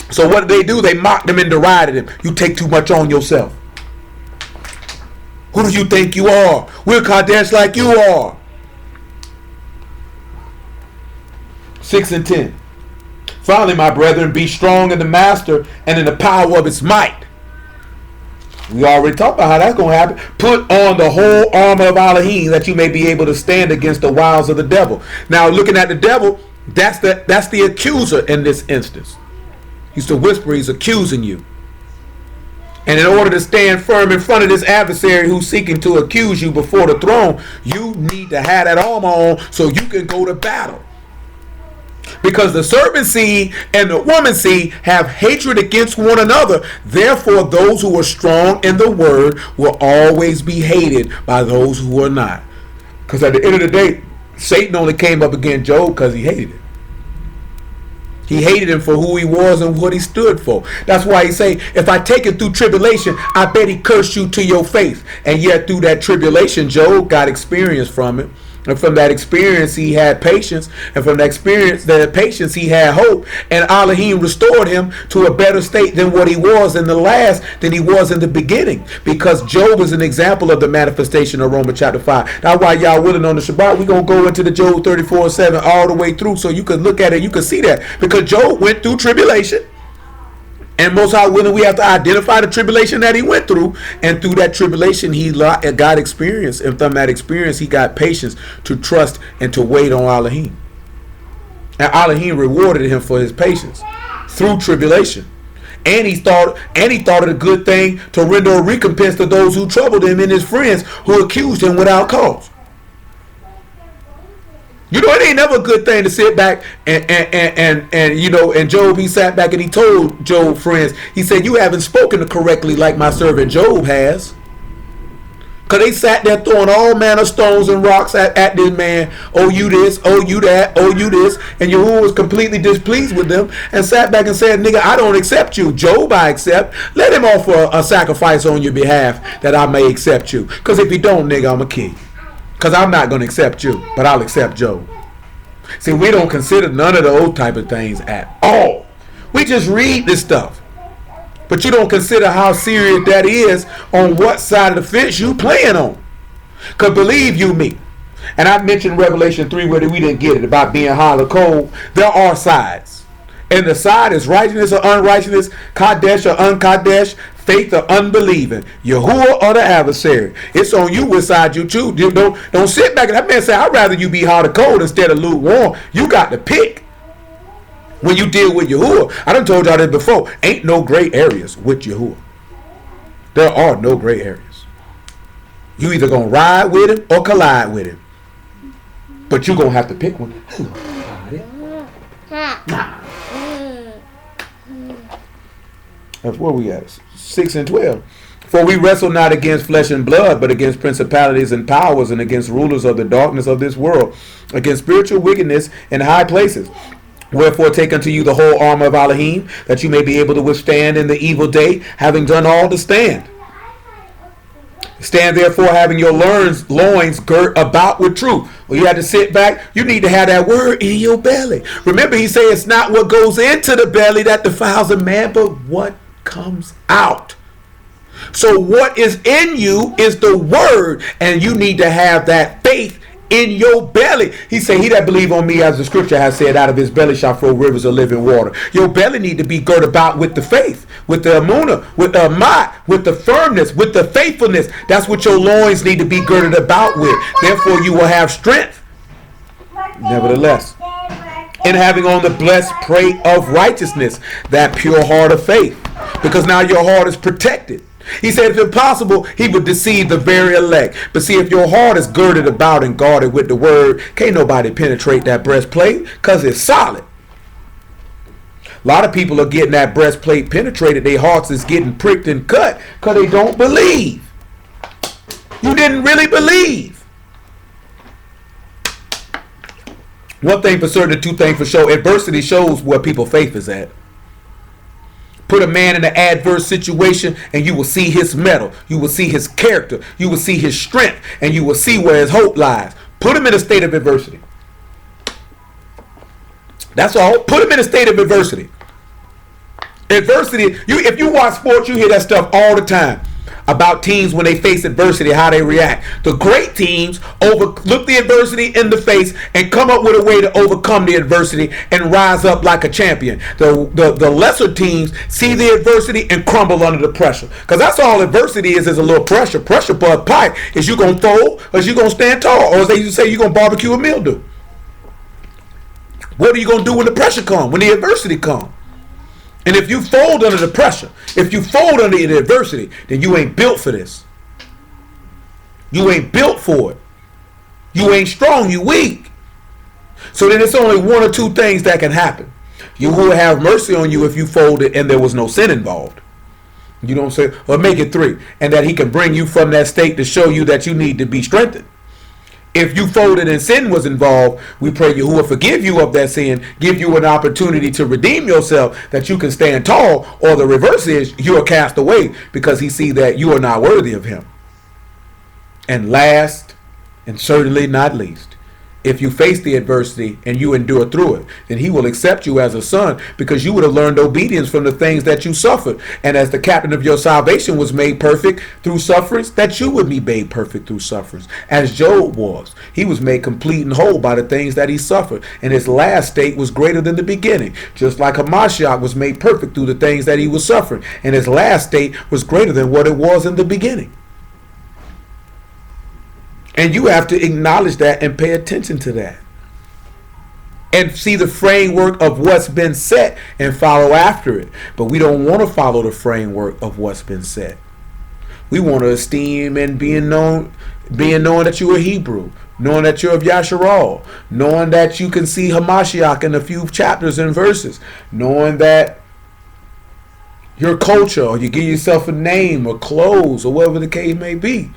So what did they do? They mocked him and derided him. You take too much on yourself. Who do you think you are? We're Kadesh like you are. 6 and 10. Finally, my brethren, be strong in the master and in the power of his might. We already talked about how that's going to happen. Put on the whole armor of Alahym that you may be able to stand against the wiles of the devil. Now, looking at the devil, that's the accuser in this instance. He's the whisperer. He's accusing you. And in order to stand firm in front of this adversary who's seeking to accuse you before the throne, you need to have that armor on so you can go to battle. Because the serpent seed and the woman seed have hatred against one another. Therefore, those who are strong in the word will always be hated by those who are not. Because at the end of the day, Satan only came up against Job because he hated him. He hated him for who he was and what he stood for. That's why he say, if I take it through tribulation, I bet he cursed you to your face. And yet through that tribulation, Job got experience from it. And from that experience, he had patience. And from that patience, he had hope. And Alahym restored him to a better state than what he was in the last, than he was in the beginning. Because Job is an example of the manifestation of Romans chapter 5. That's why y'all willing on the Shabbat, we're going to go into the Job 34:7 all the way through so you can look at it. You can see that. Because Job went through tribulation. And most high willing, we have to identify the tribulation that he went through. And through that tribulation, he got experience. And from that experience, he got patience to trust and to wait on Alahym. And Alahym rewarded him for his patience through tribulation. And he thought it a good thing to render a recompense to those who troubled him and his friends who accused him without cause. You know, it ain't never a good thing to sit back and you know, and Job, he sat back and he told Job friends, he said, you haven't spoken correctly like my servant Job has. Because they sat there throwing all manner of stones and rocks at this man. Oh, you this, oh, you that, oh, you this. And Yahuwah was completely displeased with them and sat back and said, nigga, I don't accept you. Job, I accept. Let him offer a sacrifice on your behalf that I may accept you. Because if you don't, nigga, I'm a king. Because I'm not going to accept you, but I'll accept Job. See, we don't consider none of those type of things at all. We just read this stuff. But you don't consider how serious that is on what side of the fence you playing on. Because believe you me, and I mentioned Revelation 3 where we didn't get it about being hot or cold. There are sides. And the side is righteousness or unrighteousness, Kadesh or unkadesh, faith or unbelieving, Yahuwah or the adversary. It's on you which side you choose. You don't sit back and that man say, I'd rather you be hot or cold instead of lukewarm. You got to pick when you deal with Yahuwah. I done told y'all this before. Ain't no gray areas with Yahuwah. There are no gray areas. You either gonna ride with him or collide with him. But you gonna have to pick one. That's where we at. 6 and 12. For we wrestle not against flesh and blood, but against principalities and powers, and against rulers of the darkness of this world, against spiritual wickedness in high places. Wherefore take unto you the whole armor of Alahym, that you may be able to withstand in the evil day, having done all to stand. Stand therefore, having your loins girt about with truth. Well, you had to sit back. You need to have that word in your belly. Remember, he said it's not what goes into the belly that defiles a man, but what comes out. So what is in you is the word, and you need to have that faith in your belly. He said, he that believe on me, as the scripture has said, out of his belly shall flow rivers of living water. Your belly need to be girded about with the faith, with the amunah, with the amat, with the firmness, with the faithfulness. That's what your loins need to be girded about with. Therefore, you will have strength. Nevertheless, in having on the blessed prey of righteousness, that pure heart of faith, because now your heart is protected. He said, if possible, he would deceive the very elect. But see, if your heart is girded about and guarded with the word, can't nobody penetrate that breastplate because it's solid. A lot of people are getting that breastplate penetrated. Their hearts is getting pricked and cut because they don't believe. You didn't really believe. One thing for certain, two things for sure. Adversity shows where people's faith is at. Put a man in an adverse situation and you will see his mettle. You will see his character. You will see his strength. And you will see where his hope lies. Put him in a state of adversity. That's all. Put him in a state of adversity. Adversity. If you watch sports, you hear that stuff all the time about teams when they face adversity, how they react. The great teams look the adversity in the face and come up with a way to overcome the adversity and rise up like a champion. The lesser teams see the adversity and crumble under the pressure. Because that's all adversity is a little pressure. Pressure for a pipe is you going to fold or is you going to stand tall, or as they used to say, you're going to barbecue a mildew. What are you going to do when the pressure comes, when the adversity comes? And if you fold under the pressure, if you fold under the adversity, then you ain't built for this. You ain't built for it. You ain't strong, you weak. So then it's only one or two things that can happen. You will have mercy on you if you folded and there was no sin involved. You know what I'm saying? Or make it three. And that he can bring you from that state to show you that you need to be strengthened. If you folded and sin was involved, we pray you who will forgive you of that sin, give you an opportunity to redeem yourself, that you can stand tall, or the reverse is you are cast away because he see that you are not worthy of him. And last, and certainly not least, if you face the adversity and you endure through it, then he will accept you as a son because you would have learned obedience from the things that you suffered. And as the captain of your salvation was made perfect through sufferings, that you would be made perfect through sufferings. As Job was, he was made complete and whole by the things that he suffered. And his last state was greater than the beginning. Just like Hamashiach was made perfect through the things that he was suffering. And his last state was greater than what it was in the beginning. And you have to acknowledge that and pay attention to that. And see the framework of what's been set and follow after it. But we don't want to follow the framework of what's been set. We want to esteem and being known that you're a Hebrew, knowing that you're of Yasharal, knowing that you can see Hamashiach in a few chapters and verses, knowing that your culture, or you give yourself a name or clothes or whatever the case may be.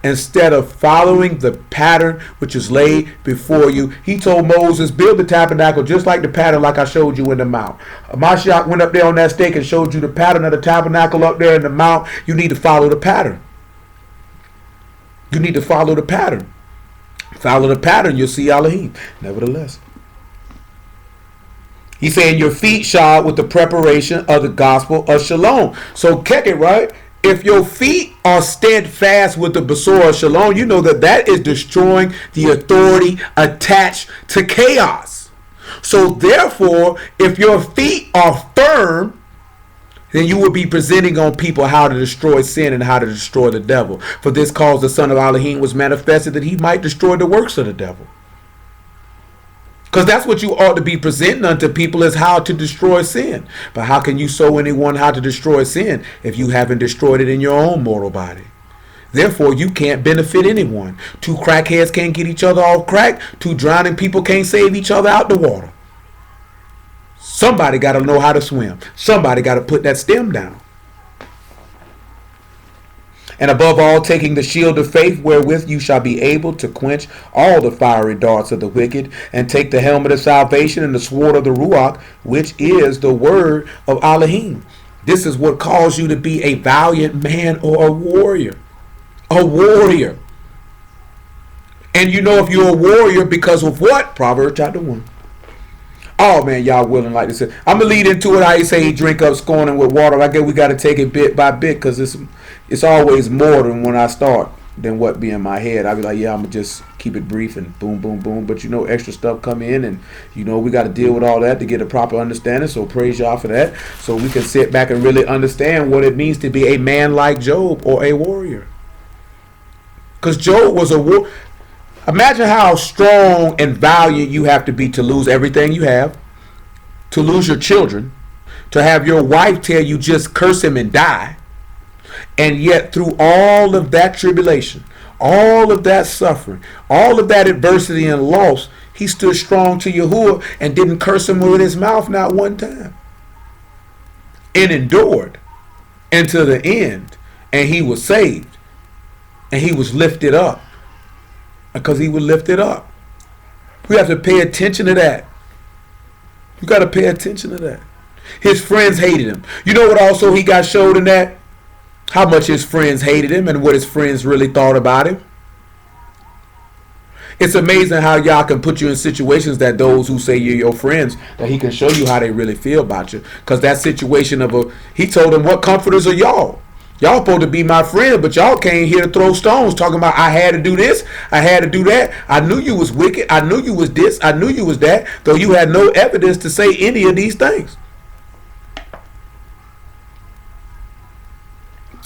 Instead of following the pattern which is laid before you. He told Moses, build the tabernacle just like the pattern like I showed you in the mount. Mashiach went up there on that stake and showed you the pattern of the tabernacle up there in the mount. You need to follow the pattern. You need to follow the pattern. Follow the pattern, you'll see Alahym. Nevertheless, he's saying your feet shod with the preparation of the gospel of shalom. So check it, right? If your feet are steadfast with the Basora of Shalom, you know that is destroying the authority attached to chaos. So therefore, if your feet are firm, then you will be presenting on people how to destroy sin and how to destroy the devil. For this cause the Son of Alahym was manifested, that he might destroy the works of the devil. Because that's what you ought to be presenting unto people, is how to destroy sin. But how can you show anyone how to destroy sin if you haven't destroyed it in your own mortal body? Therefore, you can't benefit anyone. Two crackheads can't get each other off crack. Two drowning people can't save each other out the water. Somebody got to know how to swim. Somebody got to put that stem down. And above all, taking the shield of faith, wherewith you shall be able to quench all the fiery darts of the wicked, and take the helmet of salvation and the sword of the Ruach, which is the word of Alahym. This is what calls you to be a valiant man or a warrior. A warrior. And you know if you're a warrior because of what? Proverbs chapter 1. Oh man, y'all willing like this. I'm gonna lead into it. How you say he drink up scorning with water. I guess we got to take it bit by bit because it's always more than when I start. than what be in my head. I'd be like, yeah, I'm gonna just keep it brief and boom, boom, boom. But extra stuff come in, and we got to deal with all that to get a proper understanding. So praise y'all for that. So we can sit back and really understand what it means to be a man like Job or a warrior. Because Job was a war. Imagine how strong and valiant you have to be to lose everything you have, to lose your children, to have your wife tell you just curse him and die. And yet through all of that tribulation, all of that suffering, all of that adversity and loss, he stood strong to Yahuwah and didn't curse him with his mouth not one time. And endured until the end. And he was saved. And he was lifted up. Because he was lifted up. We have to pay attention to that. You got to pay attention to that. His friends hated him. You know what also he got showed in that? How much his friends hated him and what his friends really thought about him. It's amazing how y'all can put you in situations that those who say you're your friends, that he can show you how they really feel about you. Because that situation he told them, what comforters are y'all? Y'all supposed to be my friend, but y'all came here to throw stones talking about I had to do this, I had to do that. I knew you was wicked. I knew you was this. I knew you was that. Though you had no evidence to say any of these things.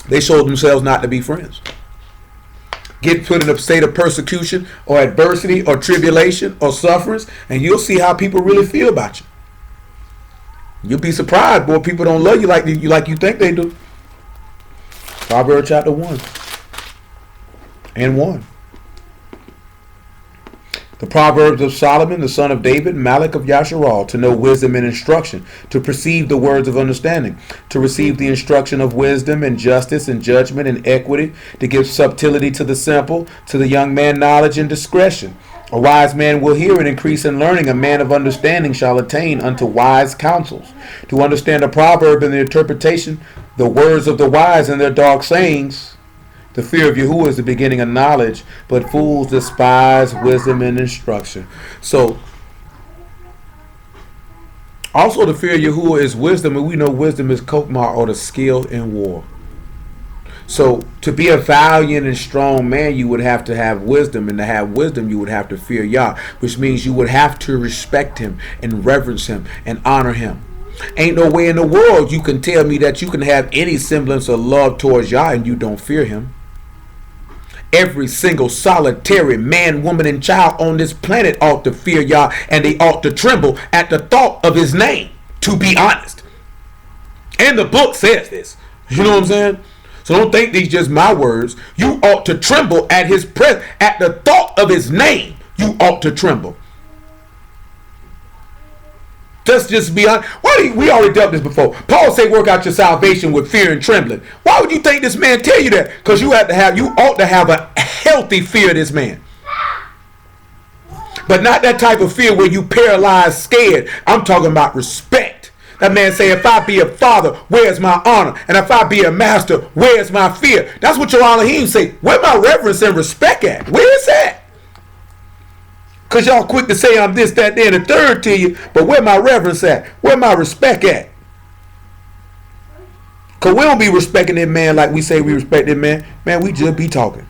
They showed themselves not to be friends. Get put in a state of persecution or adversity or tribulation or sufferance, and you'll see how people really feel about you. You'll be surprised, boy. People don't love you like you think they do. Proverbs chapter 1 and 1. The Proverbs of Solomon, the son of David, Malach of Yasharal, to know wisdom and instruction, to perceive the words of understanding, to receive the instruction of wisdom and justice and judgment and equity, to give subtlety to the simple, to the young man knowledge and discretion. A wise man will hear and increase in learning. A man of understanding shall attain unto wise counsels. To understand a proverb and the interpretation, the words of the wise and their dark sayings. The fear of Yahuwah is the beginning of knowledge, but fools despise wisdom and instruction. So, also the fear of Yahuwah is wisdom, and we know wisdom is kokmar, or the skill in war. So, to be a valiant and strong man, you would have to have wisdom, and to have wisdom, you would have to fear Yah, which means you would have to respect him and reverence him and honor him. Ain't no way in the world you can tell me that you can have any semblance of love towards Yah and you don't fear him. Every single solitary man, woman, and child on this planet ought to fear Yah, and they ought to tremble at the thought of his name, to be honest. And the book says this. You know what I'm saying? So don't think these just my words. You ought to tremble at his presence, at the thought of his name. You ought to tremble. Let's just be honest. We already dealt this before. Paul said, work out your salvation with fear and trembling. Why would you think this man tell you that? Because you ought to have a healthy fear of this man. But not that type of fear where you paralyzed, scared. I'm talking about respect. That man say, if I be a father, where's my honor? And if I be a master, where's my fear? That's what your Alahym say. Where my reverence and respect at? Where is that? Because y'all quick to say I'm this, that, then, and the third to you. But where my reverence at? Where my respect at? Because we don't be respecting that man like we say we respect that man. Man, we just be talking.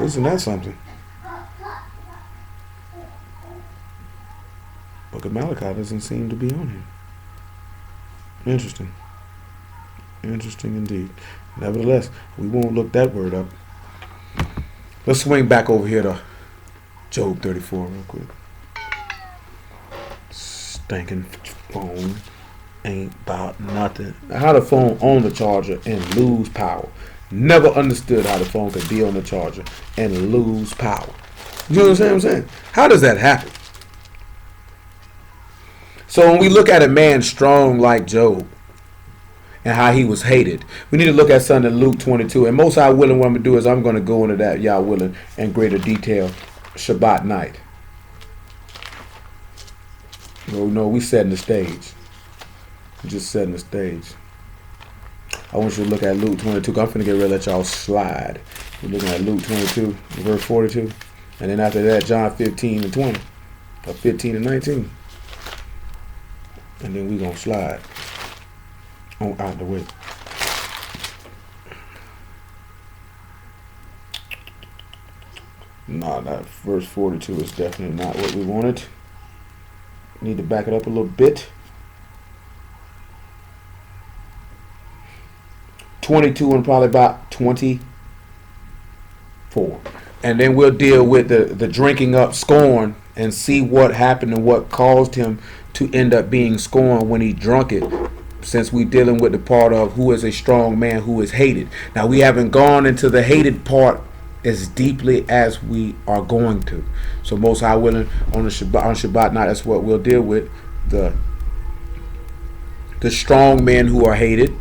Isn't that something? Book of Malachi doesn't seem to be on here. Interesting. Interesting indeed. Nevertheless, we won't look that word up. Let's swing back over here to Job 34 real quick. Stinking phone ain't about nothing. How the phone on the charger and lose power. Never understood how the phone could be on the charger and lose power. You know what I'm saying? How does that happen? So when we look at a man strong like Job, and how he was hated, we need to look at something in Luke 22. And most High willing, what I'm going to do is I'm going to go into that, Yah willing, in greater detail Shabbat night. No, we setting the stage. We're just setting the stage. I want you to look at Luke 22. I'm finna get ready to let y'all slide. We're looking at Luke 22, verse 42. And then after that, John 15 and 20. Or 15 and 19. And then we're going to slide. On out the way. Nah, that verse 42 is definitely not what we wanted. Need to back it up a little bit. 22 and probably about 24. And then we'll deal with the drinking up scorn and see what happened and what caused him to end up being scorned when he drunk it, since we're dealing with the part of who is a strong man who is hated. Now, we haven't gone into the hated part as deeply as we are going to. So Most High willing, on Shabbat night, that's what we'll deal with. The strong men who are hated.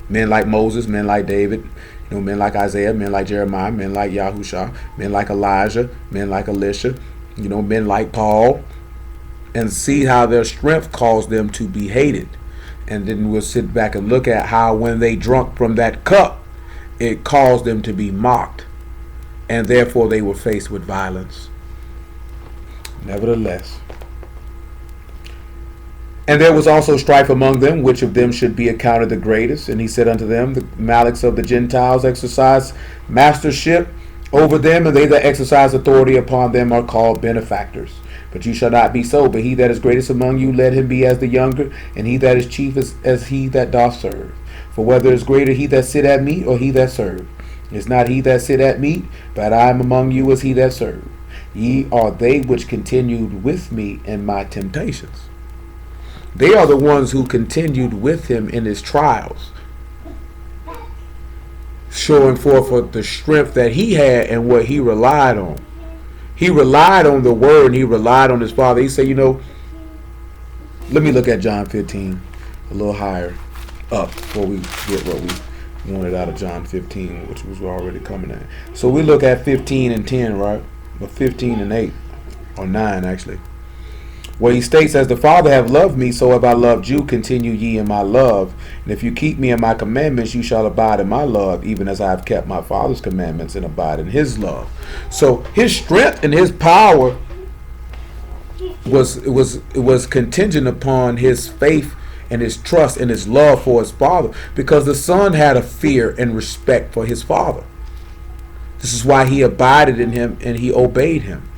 Men like Moses, men like David, men like Isaiah, men like Jeremiah, men like Yahusha, men like Elijah, men like Elisha, men like Paul, and see how their strength caused them to be hated. And then we'll sit back and look at how when they drunk from that cup, it caused them to be mocked, and therefore they were faced with violence. Nevertheless. And there was also strife among them, which of them should be accounted the greatest. And he said unto them, the Maliks of the Gentiles exercise mastership over them, and they that exercise authority upon them are called benefactors. But you shall not be so, but he that is greatest among you, let him be as the younger, and he that is chief as he that doth serve. For whether is greater he that sit at meat, or he that serve? Is not he that sit at meat, but I am among you as he that serve. Ye are they which continued with me in my temptations. They are the ones who continued with him in his trials, showing forth the strength that he had and what he relied on. He relied on the word, and he relied on his Father. He said, let me look at John 15 a little higher up before we get what we wanted out of John 15, which was already coming at. So we look at 15 and 10, right? Or 15 and 8, or 9 actually. Where he states, as the Father have loved me, so have I loved you, continue ye in my love. And if you keep me in my commandments, you shall abide in my love, even as I have kept my Father's commandments and abide in his love. So his strength and his power was contingent upon his faith and his trust and his love for his Father, because the Son had a fear and respect for his Father. This is why he abided in him and he obeyed him.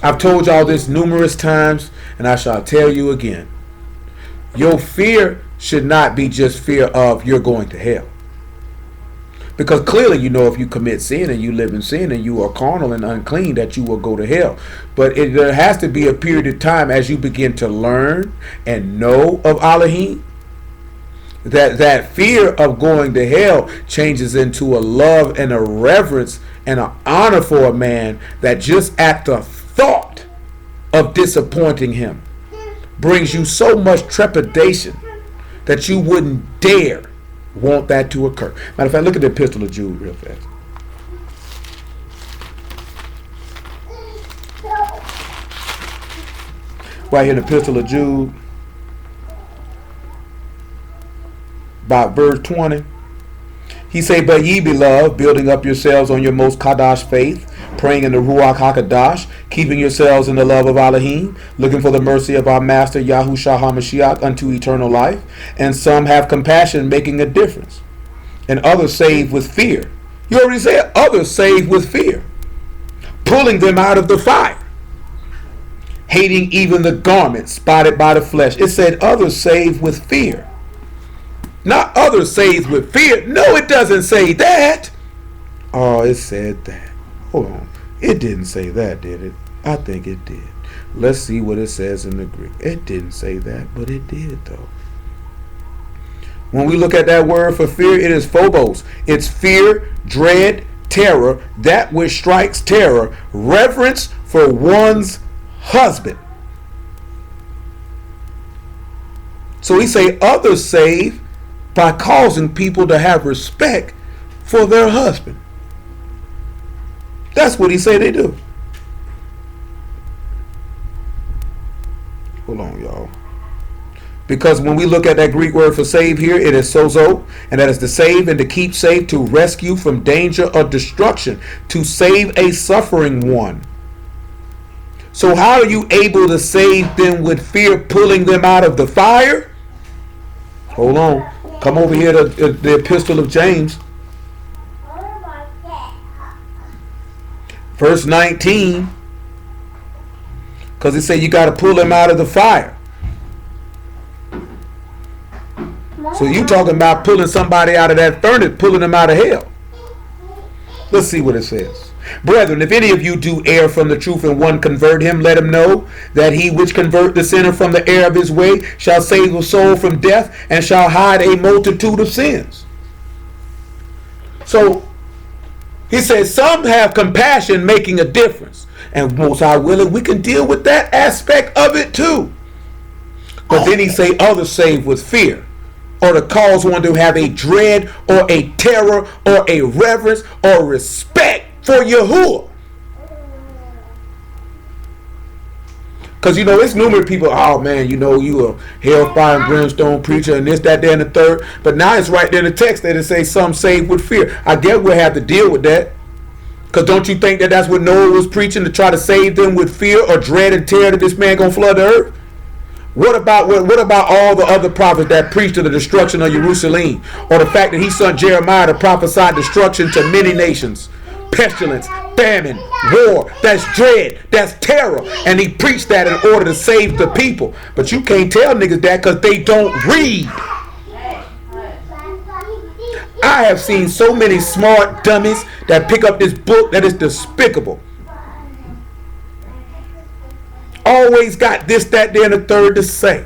I've told y'all this numerous times, and I shall tell you again. Your fear should not be just fear of you're going to hell. Because clearly if you commit sin and you live in sin and you are carnal and unclean, that you will go to hell. But there has to be a period of time as you begin to learn and know of Alahym, that fear of going to hell changes into a love and a reverence and an honor for a man, that just at the thought of disappointing him brings you so much trepidation that you wouldn't dare want that to occur. Matter of fact, look at the Epistle of Jude real fast. Right here in the Epistle of Jude, about verse 20. He say, but ye beloved, building up yourselves on your most Kadash faith, praying in the Ruach HaKadosh, keeping yourselves in the love of Alahym, looking for the mercy of our Master Yahushua HaMashiach unto eternal life. And some have compassion, making a difference. And others save with fear. You already said others save with fear, pulling them out of the fire, hating even the garment spotted by the flesh. It said others save with fear. Not others saved with fear. No, it doesn't say that. Oh, it said that. Hold on. It didn't say that, did it? I think it did. Let's see what it says in the Greek. It didn't say that, but it did, though. When we look at that word for fear, it is phobos. It's fear, dread, terror, that which strikes terror, reverence for one's husband. So he say others save by causing people to have respect for their husband. That's what he say they do. Hold on, y'all. Because when we look at that Greek word for save here, it is sozo, and that is to save and to keep safe, to rescue from danger or destruction, to save a suffering one. So how are you able to save them with fear, pulling them out of the fire? Hold on. Come over here to the Epistle of James. Verse 19. Because it said you got to pull him out of the fire. So you talking about pulling somebody out of that furnace, pulling them out of hell. Let's see what it says. Brethren, if any of you do err from the truth and one convert him, let him know that he which convert the sinner from the error of his way shall save the soul from death and shall hide a multitude of sins. So he says some have compassion making a difference. And most high willing, we can deal with that aspect of it too. But then he say others save with fear, or to cause one to have a dread or a terror or a reverence or respect for Yahuwah. Because, it's numerous people, oh man, you a hellfire and brimstone preacher and this, that, there, and the third. But now it's right there in the text that it says some saved with fear. I guess we'll have to deal with that. Because don't you think that that's what Noah was preaching, to try to save them with fear or dread and terror that this man going to flood the earth? What about all the other prophets that preached to the destruction of Jerusalem? Or the fact that he sent Jeremiah to prophesy destruction to many nations? Pestilence, famine, war, that's dread, that's terror. And he preached that in order to save the people. But you can't tell niggas that because they don't read. I have seen so many smart dummies that pick up this book that is despicable. Always got this, that, there, and the third to say.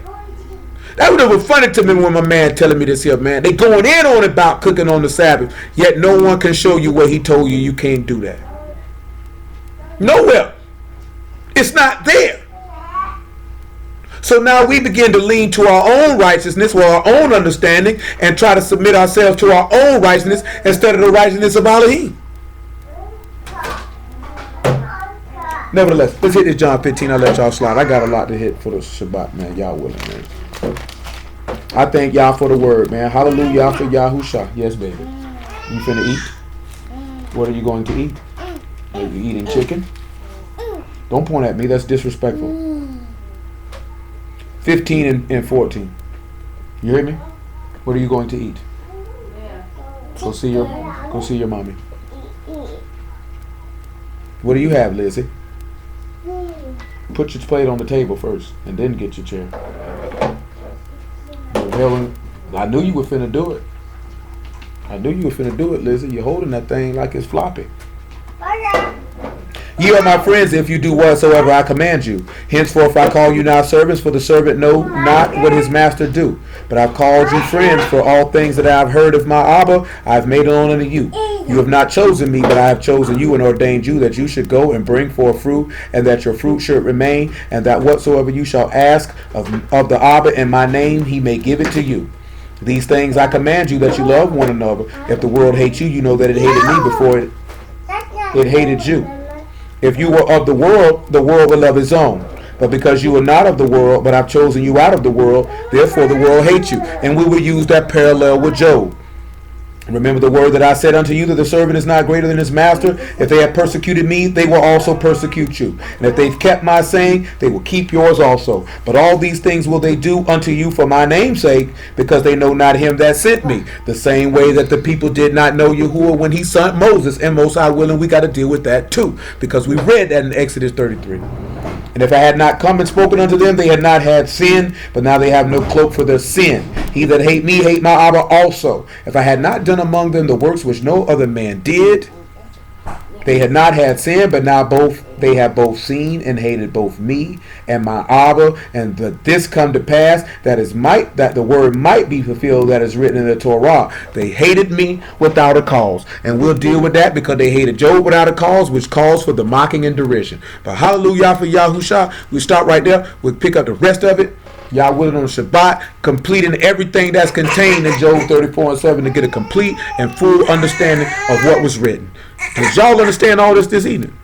That was funny to me when my man telling me this here, man. They going in on about cooking on the Sabbath, yet no one can show you where he told you can't do that. Nowhere. It's not there. So now we begin to lean to our own righteousness or our own understanding and try to submit ourselves to our own righteousness instead of the righteousness of Alahym. Nevertheless, let's hit this John 15. I'll let y'all slide. I got a lot to hit for the Shabbat, man. Y'all willing, man. I thank y'all for the word, man. Hallelujah for Yahusha. Yes, baby. You finna eat? What are you going to eat? Are you eating chicken? Don't point at me. That's disrespectful. 15 and 14. You hear me? What are you going to eat? Go see your mommy. What do you have, Lizzie? Put your plate on the table first, and then get your chair. I knew you were finna do it. Lizzie. You're holding that thing like it's floppy. Ye are my friends if you do whatsoever I command you. Henceforth I call you not servants, for the servant know not what his master do. But I've called you friends, for all things that I have heard of my Abba I have made known unto you. You have not chosen me, but I have chosen you and ordained you that you should go and bring forth fruit, and that your fruit should remain, and that whatsoever you shall ask of the Abba in my name, he may give it to you. These things I command you, that you love one another. If the world hates you, you know that it hated me before it hated you. If you were of the world will love his own. But because you are not of the world, but I've chosen you out of the world, therefore the world hates you. And we will use that parallel with Job. Remember the word that I said unto you, that the servant is not greater than his master. If they have persecuted me, they will also persecute you. And if they've kept my saying, they will keep yours also. But all these things will they do unto you for my name's sake, because they know not him that sent me. The same way that the people did not know Yahuwah when he sent Moses. And most high willing, we got to deal with that too, because we read that in Exodus 33. And if I had not come and spoken unto them, they had not had sin, but now they have no cloak for their sin. He that hate me, hate my Abba also. If I had not done among them the works which no other man did, they had not had sin, but now they have both seen and hated both me and my Abba. And this come to pass, that the word might be fulfilled that is written in the Torah. They hated me without a cause. And we'll deal with that because they hated Job without a cause, which calls for the mocking and derision. But hallelujah for Yahusha. We start right there. We'll pick up the rest of it. Y'all willing on Shabbat, completing everything that's contained in Job 34:7 to get a complete and full understanding of what was written. Did y'all understand all this evening?